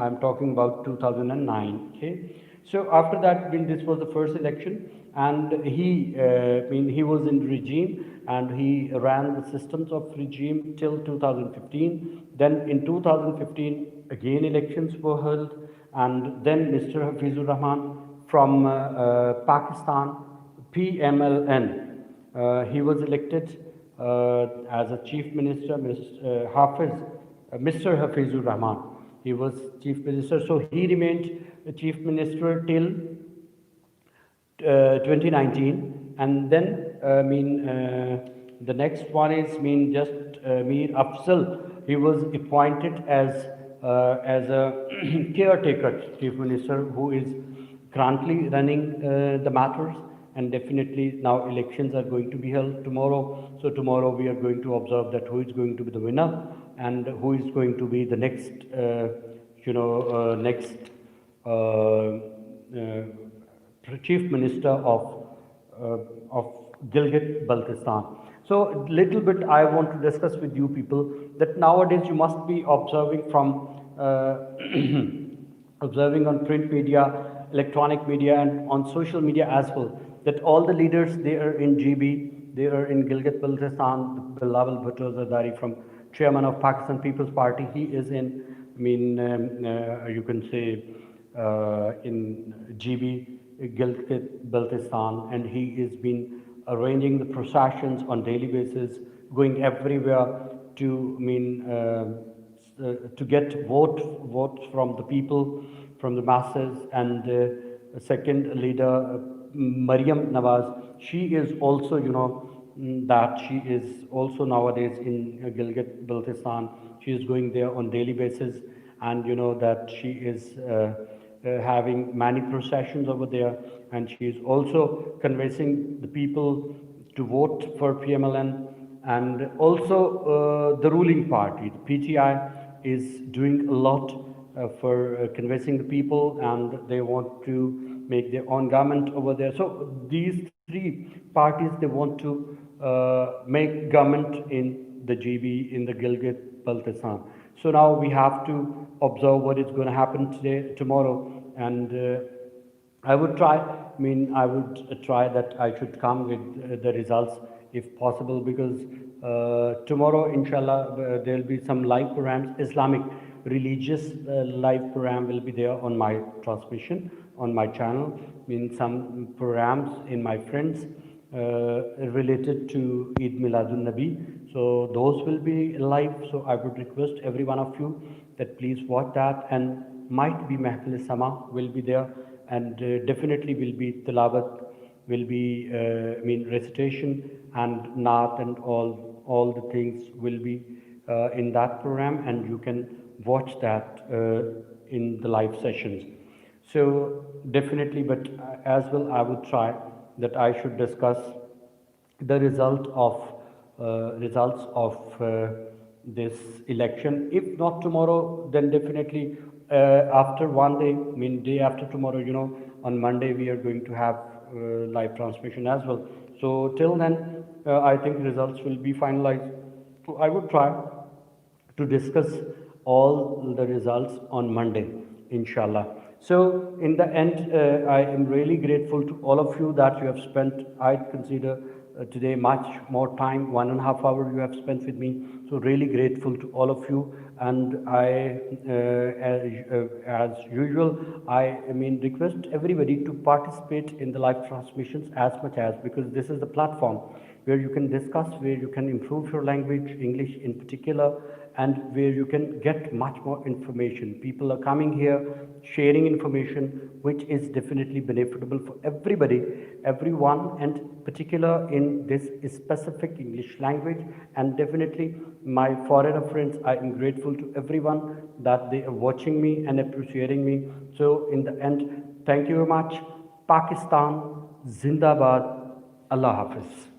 I'm talking about 2009. Okay. So after that, this was the first election, and he was in regime, and he ran the systems of regime till 2015. Then in 2015, again elections were held, and then Mr. Hafizur Rahman from Pakistan, PMLN, he was elected as a chief minister, Mr. Hafizur Rahman. He was chief minister, so he remained chief minister till 2019, and then the next one is Mir Afzal. He was appointed as a caretaker chief minister, who is currently running the matters, and definitely now elections are going to be held tomorrow. So tomorrow we are going to observe that who is going to be the winner and who is going to be the next chief minister of Gilgit Baltistan. So little bit I want to discuss with you people that nowadays you must be observing from observing on print media, electronic media, and on social media as well, that all the leaders, they are in GB, they are in Gilgit Baltistan. Bilawal Bhutto Zardari, from chairman of Pakistan People's Party, he is in, you can say, in GB, Gilgit Baltistan, and he has been arranging the processions on daily basis, going everywhere to get votes from the people, from the masses. And second leader, Maryam Nawaz, she is also, that she is also nowadays in Gilgit Baltistan. She is going there on daily basis, and that she is having many processions over there, and she is also convincing the people to vote for PMLN. And also the ruling party, the PTI, is doing a lot for convincing the people, and they want to make their own government over there. So these three parties, they want to make government in the GB, in the Gilgit Baltistan. So now we have to observe what is going to happen today, tomorrow, and I would try. I would try that I should come with the results if possible, because tomorrow, inshallah, there will be some live programs. Islamic religious live program will be there on my transmission on my channel. Some programs in my friends related to Eid Miladun Nabi. So those will be live. So I would request every one of you that please watch that, and might be Mahfil Sama will be there, and definitely will be Tilawat, will be recitation and Naat, and all the things will be in that program, and you can watch that in the live sessions. So definitely, but as well, I would try that I should discuss the results of this election. If not tomorrow, then definitely after one day, day after tomorrow. On Monday we are going to have live transmission as well. So till then, I think results will be finalized. So I would try to discuss all the results on Monday, inshallah. So, in the end, I am really grateful to all of you that you have spent, I consider today much more time, 1.5 hours you have spent with me. So, really grateful to all of you. And as usual, request everybody to participate in the live transmissions as much as, because this is the platform where you can discuss, where you can improve your language, English in particular, and where you can get much more information. People are coming here, sharing information, which is definitely beneficial for everybody, everyone, and particular in this specific English language. And definitely my foreigner friends, I am grateful to everyone that they are watching me and appreciating me. So in the end, thank you very much. Pakistan, Zindabad, Allah Hafiz.